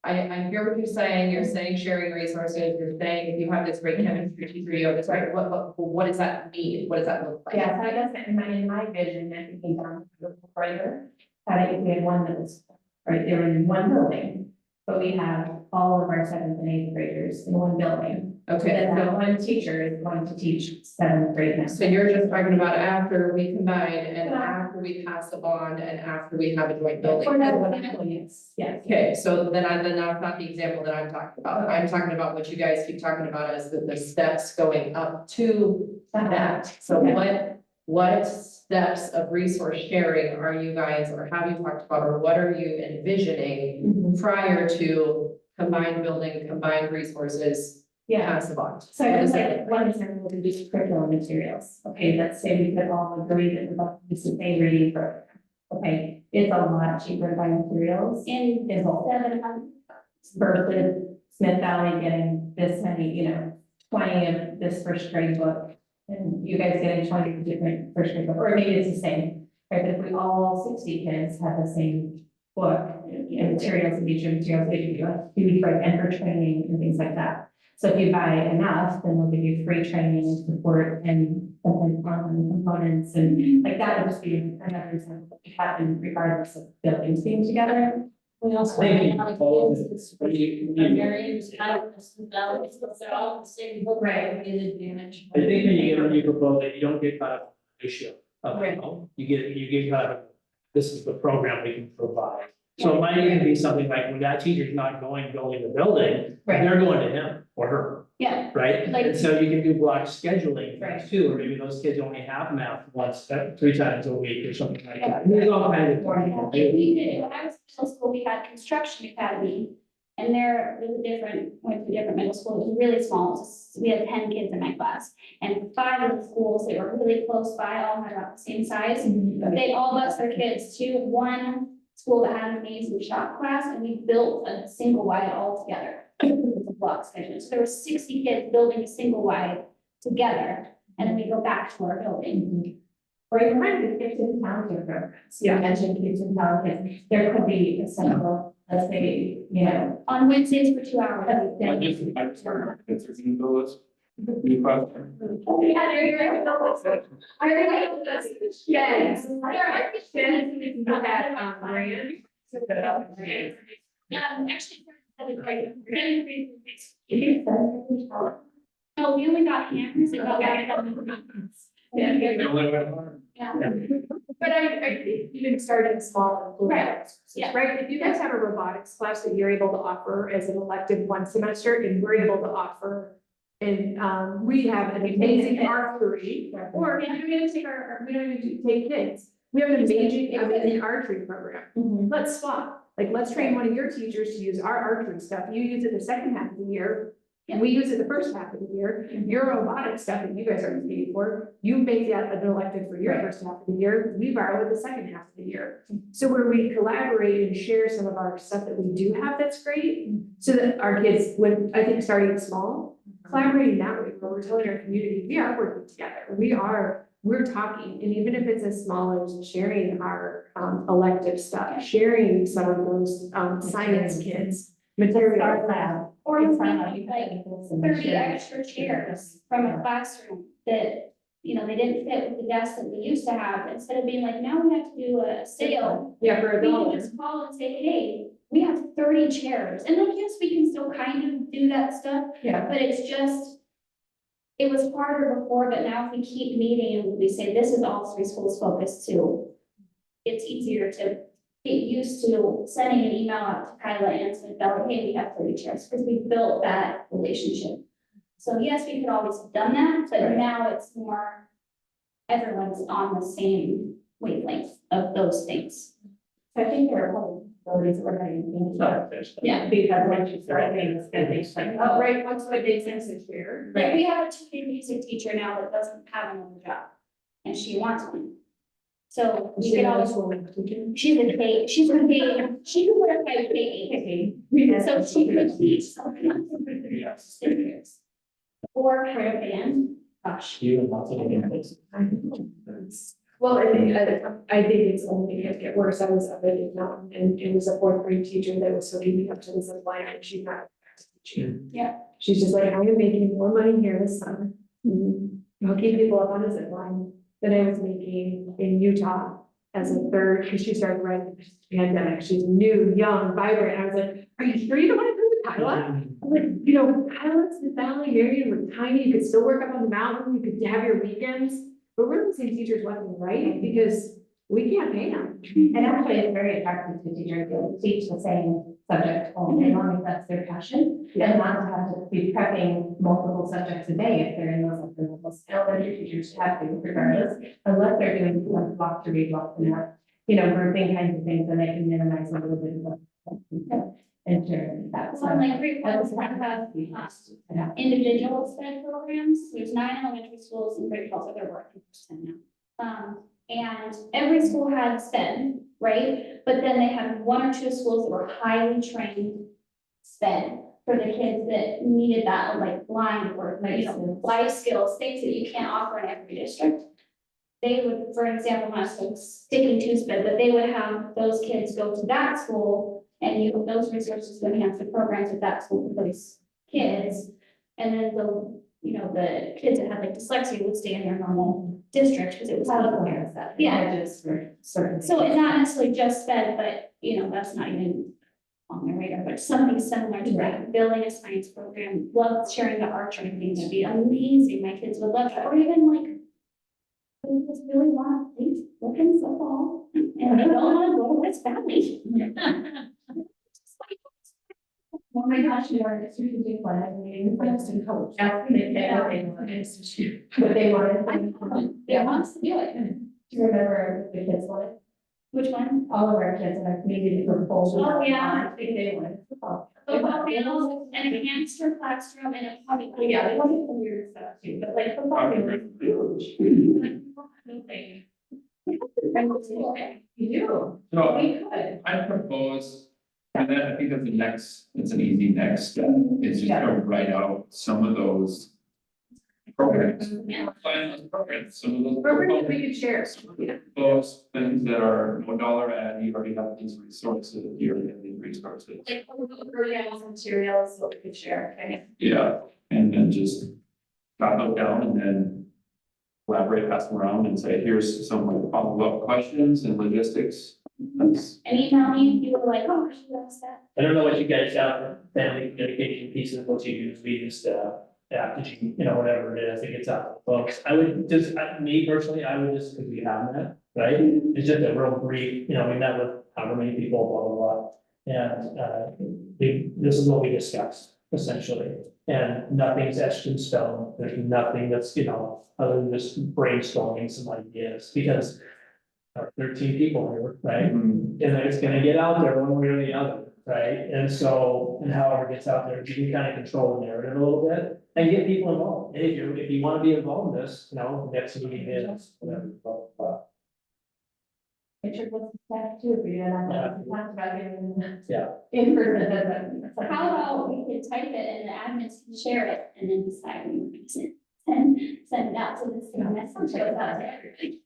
I hear what you're saying. You're saying sharing resources. You're saying if you have this great chemistry teacher, you have this right. What does that mean? What does that look like? Yeah, so I guess in my vision, that we can down a little further, that if we had one that was right there in one building, but we have all of our seventh and eighth graders in one building. Okay, Then that so, one teacher is going to teach seventh grade now. so you're just talking about after we combine and after we pass the bond and after we have a joint building. For that, yes, yes. Okay, so then that's not the example that I'm talking about. I'm talking about what you guys keep talking about as the steps going up to that. So what steps of resource sharing are you guys, or have you talked about, or what are you envisioning prior to combined building, combined resources, Yeah. pass the bond? So I What was is that? like, one example would be just curriculum materials. Okay, let's say we could all agree that we're going to use the same reading program. Okay, it's a lot cheaper to buy materials In is all 700. versus Smith Valley getting this many, 20 of this first grade book. And you guys getting 20 different first grade book, or maybe it's the same, right? But if we all 60 kids have the same book, materials and teacher materials, they can do a huge like enter training and things like that. So if you buy enough, then they'll give you free training and support and online components and like that would just be another example that we happen regardless of buildings being together. We also. Maybe. Marion's kind of, they're all the same book, right, an advantage. I think when you propose it, you don't get caught up in the issue of, Right. you get caught up, this is the program we can provide. So it might even be something like when that teacher's not going building the building, Right. they're going to him or her, Yeah, right? Like- And so you can do block scheduling Right. too, or maybe those kids only have math once, 3 times a week or something like that. There's all kinds of. when we did, when I was in middle school, we had construction academy. And there was went to a different middle school, it was really small, we had 10 kids in my class. And 5 of the schools, they were really close by, all had about the same size. They all bused their kids to one school that had an amazing shop class, and we built a single wide all together. With a block schedule, so there were 60 kids building a single wide together, and then we go back to our building. Or even kind of kids in town programs. You mentioned kids in town, kids. There could be a central, let's say, On Wednesdays for 2 hours. I'm sorry, it's a new list. New question. Yeah, there you go. I already know that's. Yes. There are kids we can look at, Marion. Yeah, actually. No, we only got hands. The only way to learn. Yeah. But I think even starting small. and Right, yeah. Right, if you guys have a robotics class that you're able to offer as an elective one semester, and we're able to offer. And we have an amazing archery, or if we don't even take we don't even take kids. We have an amazing archery program. Let's swap, like, let's train one of your teachers to use our archery stuff, you use it the second half of the year. And we use it the first half of the year, your robotic stuff that you guys are paid for, you make that an elective for your first half of the year, we borrow it the second half of the year. So where we collaborate and share some of our stuff that we do have, that's great, so that our kids, when, I think starting small, collaborating that way, where we're telling our community, we are working together, we're talking, and even if it's as small as sharing our elective stuff, sharing some of those science kids, material. Our lab. Or It's we not need like like chemicals and 30 shit. extra chairs from a classroom that, they didn't fit with the desks that we used to have. Instead of being like, now we have to do a sale. Yeah, for We can adults. just call and say, hey, we have 30 chairs. And like, yes, we can still kind of do that stuff, Yeah. but it's just, it was harder before, but now if we keep meeting and we say, this is all 3 schools focused too, it's easier to get used to sending an email out to Kila and Smith Valley, hey, we have 30 chairs, because we built that relationship. So yes, we could always have done that, but now it's more, everyone's on the same wavelength of those things. So I think there are possibilities that we're going to think about. Yeah, because once you start doing this, then it's like, oh, Right, once it makes sense to share. Like, we have a 2-day music teacher now that doesn't have another job, and she wants one. So we can always, she's a K, she can work like K. So she could teach something else. Yes. Or for a band, gosh. You and lots of examples. Well, and I think it's only gonna get worse. I was up at Big Mountain, and it was a 4th grade teacher that was hooking me up to the zip line, and she's not back to teaching. Yeah. She's just like, I am making more money here this summer, hooking people up on a zip line than I was making in Utah as a third, because she started right in the pandemic. She's new, young, vibrant. I was like, are you sure you don't want to come to Kila? I'm like, you know, Kila's the Valley, Marion, we're tiny. You could still work up on the mountain. You could have your weekends. But we're losing teachers left and right because we can't pay them. And actually, it's very attractive to teachers to teach the same subject all day long if that's their passion. And not to have to be prepping multiple subjects a day if they're in those upper levels. Elementary teachers have to regardless, unless they're doing like block to read, block to math, you know, grouping kinds of things, and they can minimize a little bit of and share that. So like grade one, we have individual sped programs. There's 9 elementary schools in grade 12 that they're working now. And every school had sped, right? But then they had 1 or 2 schools that were highly trained sped for the kids that needed that, like blind or, like, you know, life skills, things that you can't offer in every district. They would, for example, not sticking to sped, but they would have those kids go to that school and use those resources to enhance the programs at that school for those kids. And then the, you know, the kids that had like dyslexia would stay in their normal district because it was out of there. Yeah. So it's not necessarily just sped, but you know, that's not even on my radar, but something similar to that, building a science program, love sharing the archery thing, would be amazing. My kids would love that, or even like, they just really want to play looking football and they don't want to go to West Valley. Oh my gosh, you are a strategic plan, meeting the assistant coach. But they wanted. They want us to do it. Do you remember the kids wanted? Which one? All of our kids in our community were full. Oh, yeah. I think they wanted football. Football field, an enhanced classroom, and a potty. Yeah, they wanted some weird stuff too, but like football field is huge. You do. So We could. I propose, and then I think that's the next, it's an easy next step, is just to write out some of those programs. Yeah. Plan those programs, some of those. Programs we could share. Those things that are no dollar ad, you already have these resources, you already have these resources. Like programs, materials, what we could share, okay? Yeah, and then just jot those down and then collaborate, pass them around and say, here's some follow-up questions and logistics. That's, And email me if you were like, oh, I should ask that. I don't know what you guys got for family communication pieces, what you use, we used, packaging, you know, whatever it is, it gets out to the folks. I would just, me personally, I would just, because we have that, right? It's just a real brief, you know, we met with however many people, blah, blah, blah. And, this is what we discussed, essentially. And nothing's etched in stone, there's nothing that's, you know, other than just brainstorming some ideas, because there are 13 people here, right? And then it's gonna get out there one way or the other, right? And so, and however it gets out there, you can kind of control the narrative a little bit and get people involved. And if you want to be involved in this, you know, the next meeting is whatever. Richard was staff too, for you and I Yeah. talked about it Yeah. in person. How about we could type it and the admins can share it and then decide when we're gonna send it out to this message goes out to everybody.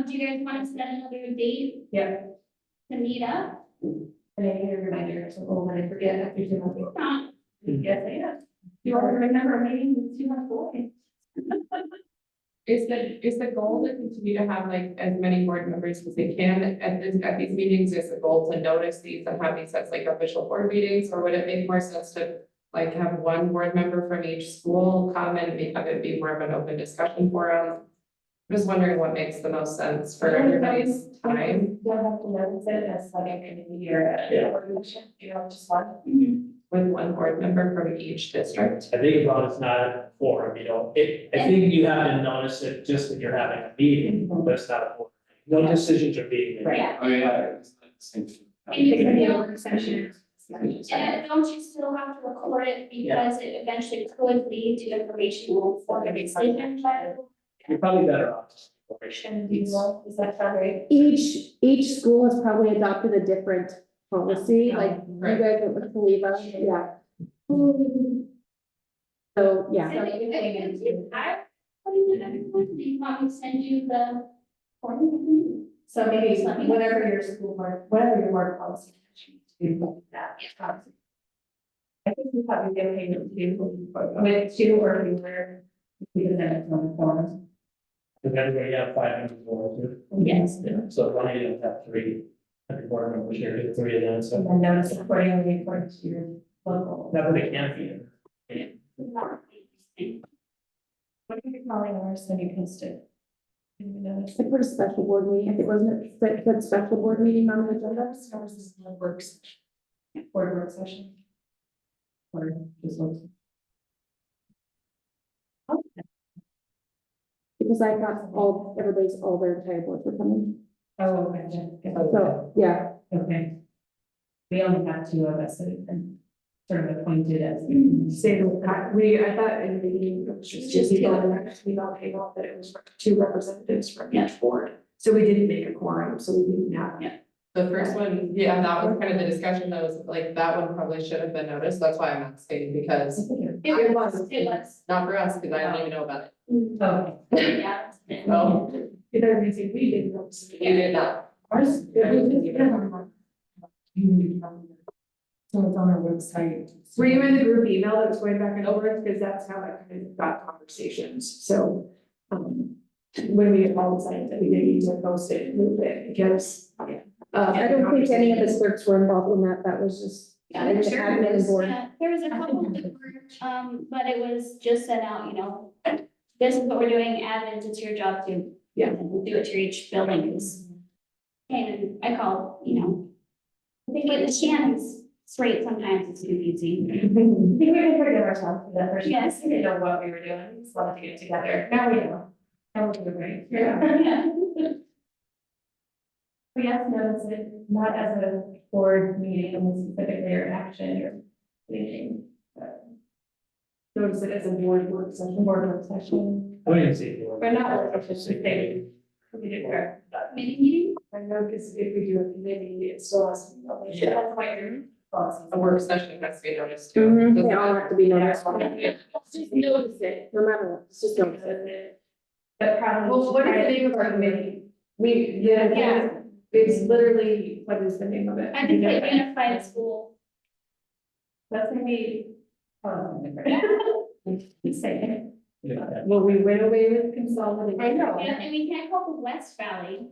Do you guys want to set another date? Yeah. To meet up? And I need a reminder, so when I forget after 2 months. Not. Yes, I am. You all remember meeting with 2 months away. Is the goal to continue to have like as many board members as they can at these meetings? Is the goal to notice these and have these as like official board meetings? Or would it make more sense to like have one board member from each school come and have it be more of an open discussion forum? I'm just wondering what makes the most sense for everybody's time. You'll have to notice it as like a committee or Yeah. a organization, you know, just one. With one board member from each district. I think as long as it's not a forum, you know, I think you have to notice it just that you're having a meeting, but it's not a forum. No decisions are being made. Right. oh yeah, it's the same thing. And you can Maybe a do- work session. And don't you still have to record it because it eventually could lead to information for the decision? You're probably better off. just- And do you know, does that sound right? Each school has probably adopted a different policy, like you Right. guys went with Kaliva, yeah. So, yeah. Do you want me to send you the form? So maybe whatever your school board, whatever your board policy. Do that. I think we probably get paid with 2 or fewer. We can send it from the forms. Because everybody have 5 members or two. Yes. Yeah, so one of you have 3, every board member share 3 of them, so And then notice accordingly according to your local. that's what they can be. What are you calling ours when you post it? Can you notice? I put a special board meeting, I think wasn't it, put special board meeting on the agenda? Ours is the works. Board work session. Or just looks. Because I thought all their entire boards were coming, Oh, okay. so, yeah. Okay. We only have 2 of us that have been sort of appointed as. Say I thought in the meeting, it was just people, and actually not came out that it was 2 representatives from each board. So we didn't make a quorum, so we didn't have. Yeah. The first one, yeah, that was kind of the discussion that was like, that one probably should have been noticed, that's why I'm asking, because It was. not for us, because I don't even know about it. Oh. Yeah. Oh, The other reason we didn't notice. we did not. Ours, so it's on our website. Were you in the group email that was going back and forth, because that's how I kind of got conversations, so. When we all decided that we didn't need to post it, and move it, because. I don't think any of the clerks were involved in that, that was just. Yeah, the sure admin it is. board. Yeah, there was a couple that were, but it was just sent out, you know, this is what we're doing, admins, it's your job to. Yeah. Do it to each building, because. And I call, you know. I think with the Shannon's straight, sometimes it's confusing. I think we did forgive ourselves for that first. Yes. We didn't know what we were doing, we just wanted to get together. Now we know. Now we're doing great. Yeah. We have to notice it not as a board meeting specifically or action or anything. But notice it as a board work session. I wouldn't say board. But not work session, they, we did work. Meeting? I know, because if we do a committee, it still has to be published. Yeah, that's why you're. A work session has to be noticed too. Mhm, Doesn't they all matter. have to be noticed. Just notice it, no matter what, just notice it. But probably. Well, what is the name of our committee? Yeah. It's literally, what is the name of it? I think like unified school. That's gonna be. Say Yeah. Well, we went away with consolidation. I know. Yeah, and we can't call the West Valley.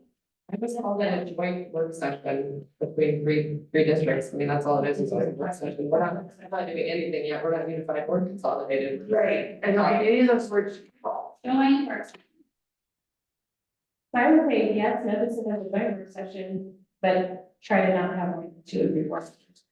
I was called a joint work session between three districts. I mean, that's all it is a work session. We're not doing anything yet. We're not unified or consolidated. Right. I don't think any of those words should fall. Joint work. I would say, yes, notice it as a joint work session, but try to not have more than 2 of your work sessions.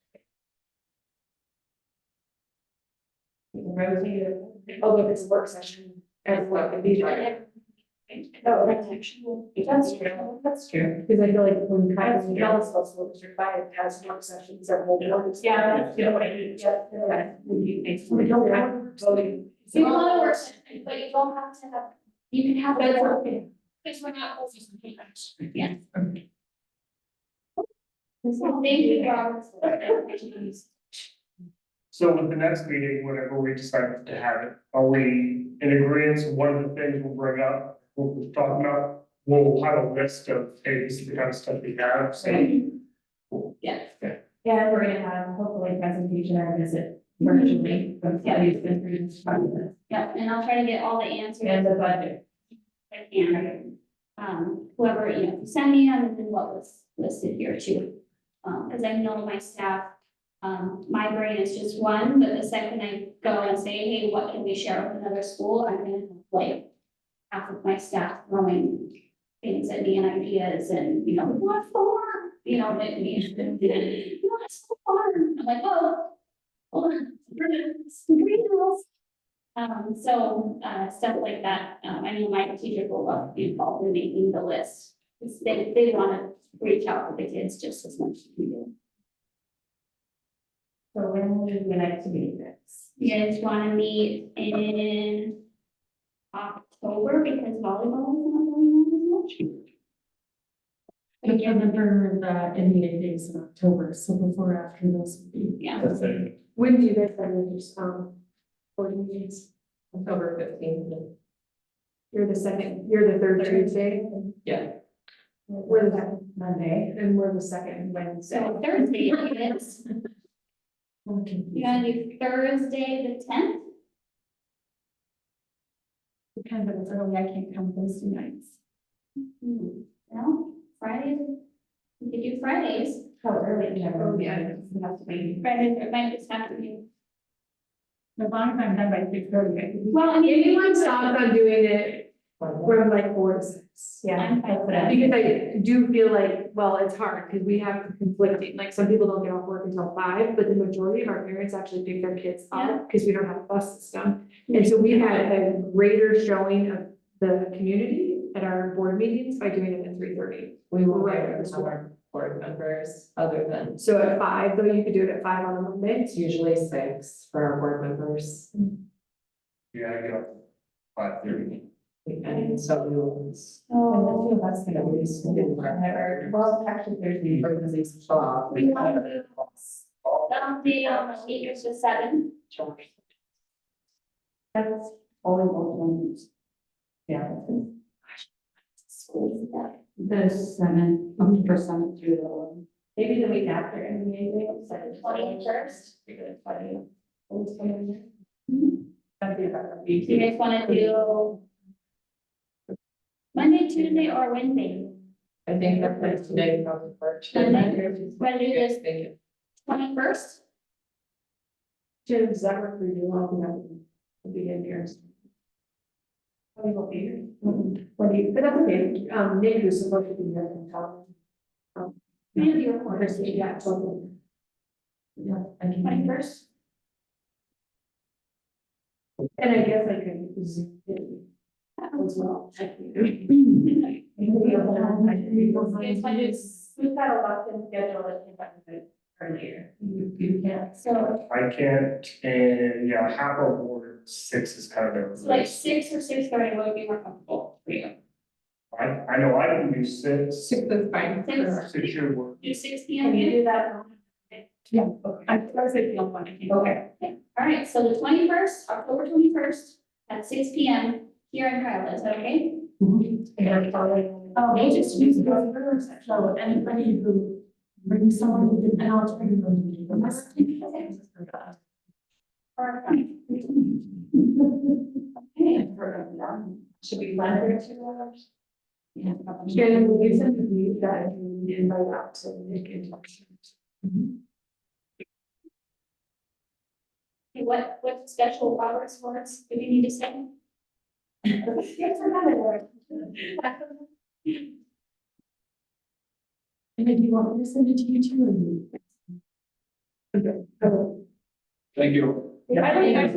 You can rotate it. Although it's a work session. And what would be. Oh, that's actually. That's true, that's true. Because I feel like when Kyle's jealous of school district five has work sessions that hold board. Yeah, that's the way, yeah. We don't have voting. You want to work, session, but you don't have to have, you can have. That's okay. Because we're not holding some papers. Yeah. So thank you, Robert. So with the next meeting, whenever we decide to have it, are we in agreement? One of the things we'll bring up, what we're talking about, we'll have a list of, hey, this is the kind of stuff we have, so. Yeah. Yeah, we're gonna have hopefully presentation or visit virtually from studies and previous process Yeah, and I'll try to get all the answers. and the budget. And, whoever, you know, send me them and then what was listed here too. Cause I know my staff, my brain is just one, but the second I go and say, hey, what can we share with another school, I'm gonna have like half of my staff throwing things at me and ideas and, you know, what for? You know, at me, what's so fun? I'm like, oh, hold on, greenhouse. Stuff like that, I know my teachers will love to be involved in making the list. 'Cause they wanna reach out to the kids just as much as we do. So when will we like to meet this? You guys wanna meet in October because volleyball is not going on as much? I can't remember the Indian days in October, so before or after those would be. Yeah, That's it. When do you guys have your, board meetings? October 15th. You're the third Tuesday? Yeah. We're the second Monday. and we're the second Wednesday. so Thursday it is, you wanna do Thursday the 10th? Depends if it's early, I can't come Thursday nights. No, Fridays, we could do Fridays. How early, Oh, yeah, it doesn't have to be. Fridays, it might just have to be. As long as I'm done by 6:30. Well, I mean. Anyone's thoughts on doing it from like 4 to 6? Yeah. I'm fine with that. Because I do feel like, well, it's hard, because we have conflicting, like, some people don't get off work until 5, but the majority of our parents actually pick their kids up, because we don't have a bus system. And so we had a greater showing of the community at our board meetings by doing it at 3:30. We will Right. get some our board members, other than, So at 5, though, you could do it at 5 on a Monday. it's usually 6 for our board members. Yeah, I get up 5:30. And so we will. So, That's gonna be school. Well, actually, there's the organization. we want to do Sunday on the 8th to 7. That's all Yeah. School stuff. the 7, for 7 through the 11. maybe the week after, and maybe, So the 21st. That'd be better. Do you guys want to do Monday, Tuesday, or Wednesday? I think that for today probably works. Monday, Monday is Thank you. 21st. Jim, does that work for you? I'll be happy to be in here. We will be here. What do you, but that's okay, Nick was supposed to be here from town. Maybe your quarter, Yeah, totally. Yeah, I can. 21st. And I guess I could zoom in as well. we've got a locked in schedule that you have earlier. You can't. So, I can't, and yeah, half our board, 6 is kind of. so like 6 or 6:30 would be more comfortable for you. I know I can do 6. 6 is fine. 6, Should work. do 6 Can p.m. you again? do that? Yeah, okay. I was thinking of one. Okay. All right, so the 21st, October 21st at 6 p.m. here in Kila, is that okay? Oh, they just use the reverse, so anybody who brings someone who didn't know it's pretty good. Okay. Should we plan it for 2 hours? Yeah. Shannon, will you send me that invite out to Nick and? Okay, what special Robert's words do we need to say? And if you want me to send it to you too, or you? Thank you. I think I should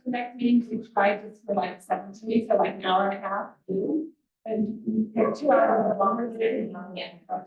the next meeting to try this for like 17, so like an hour and a half. And 2 hours longer. Yeah.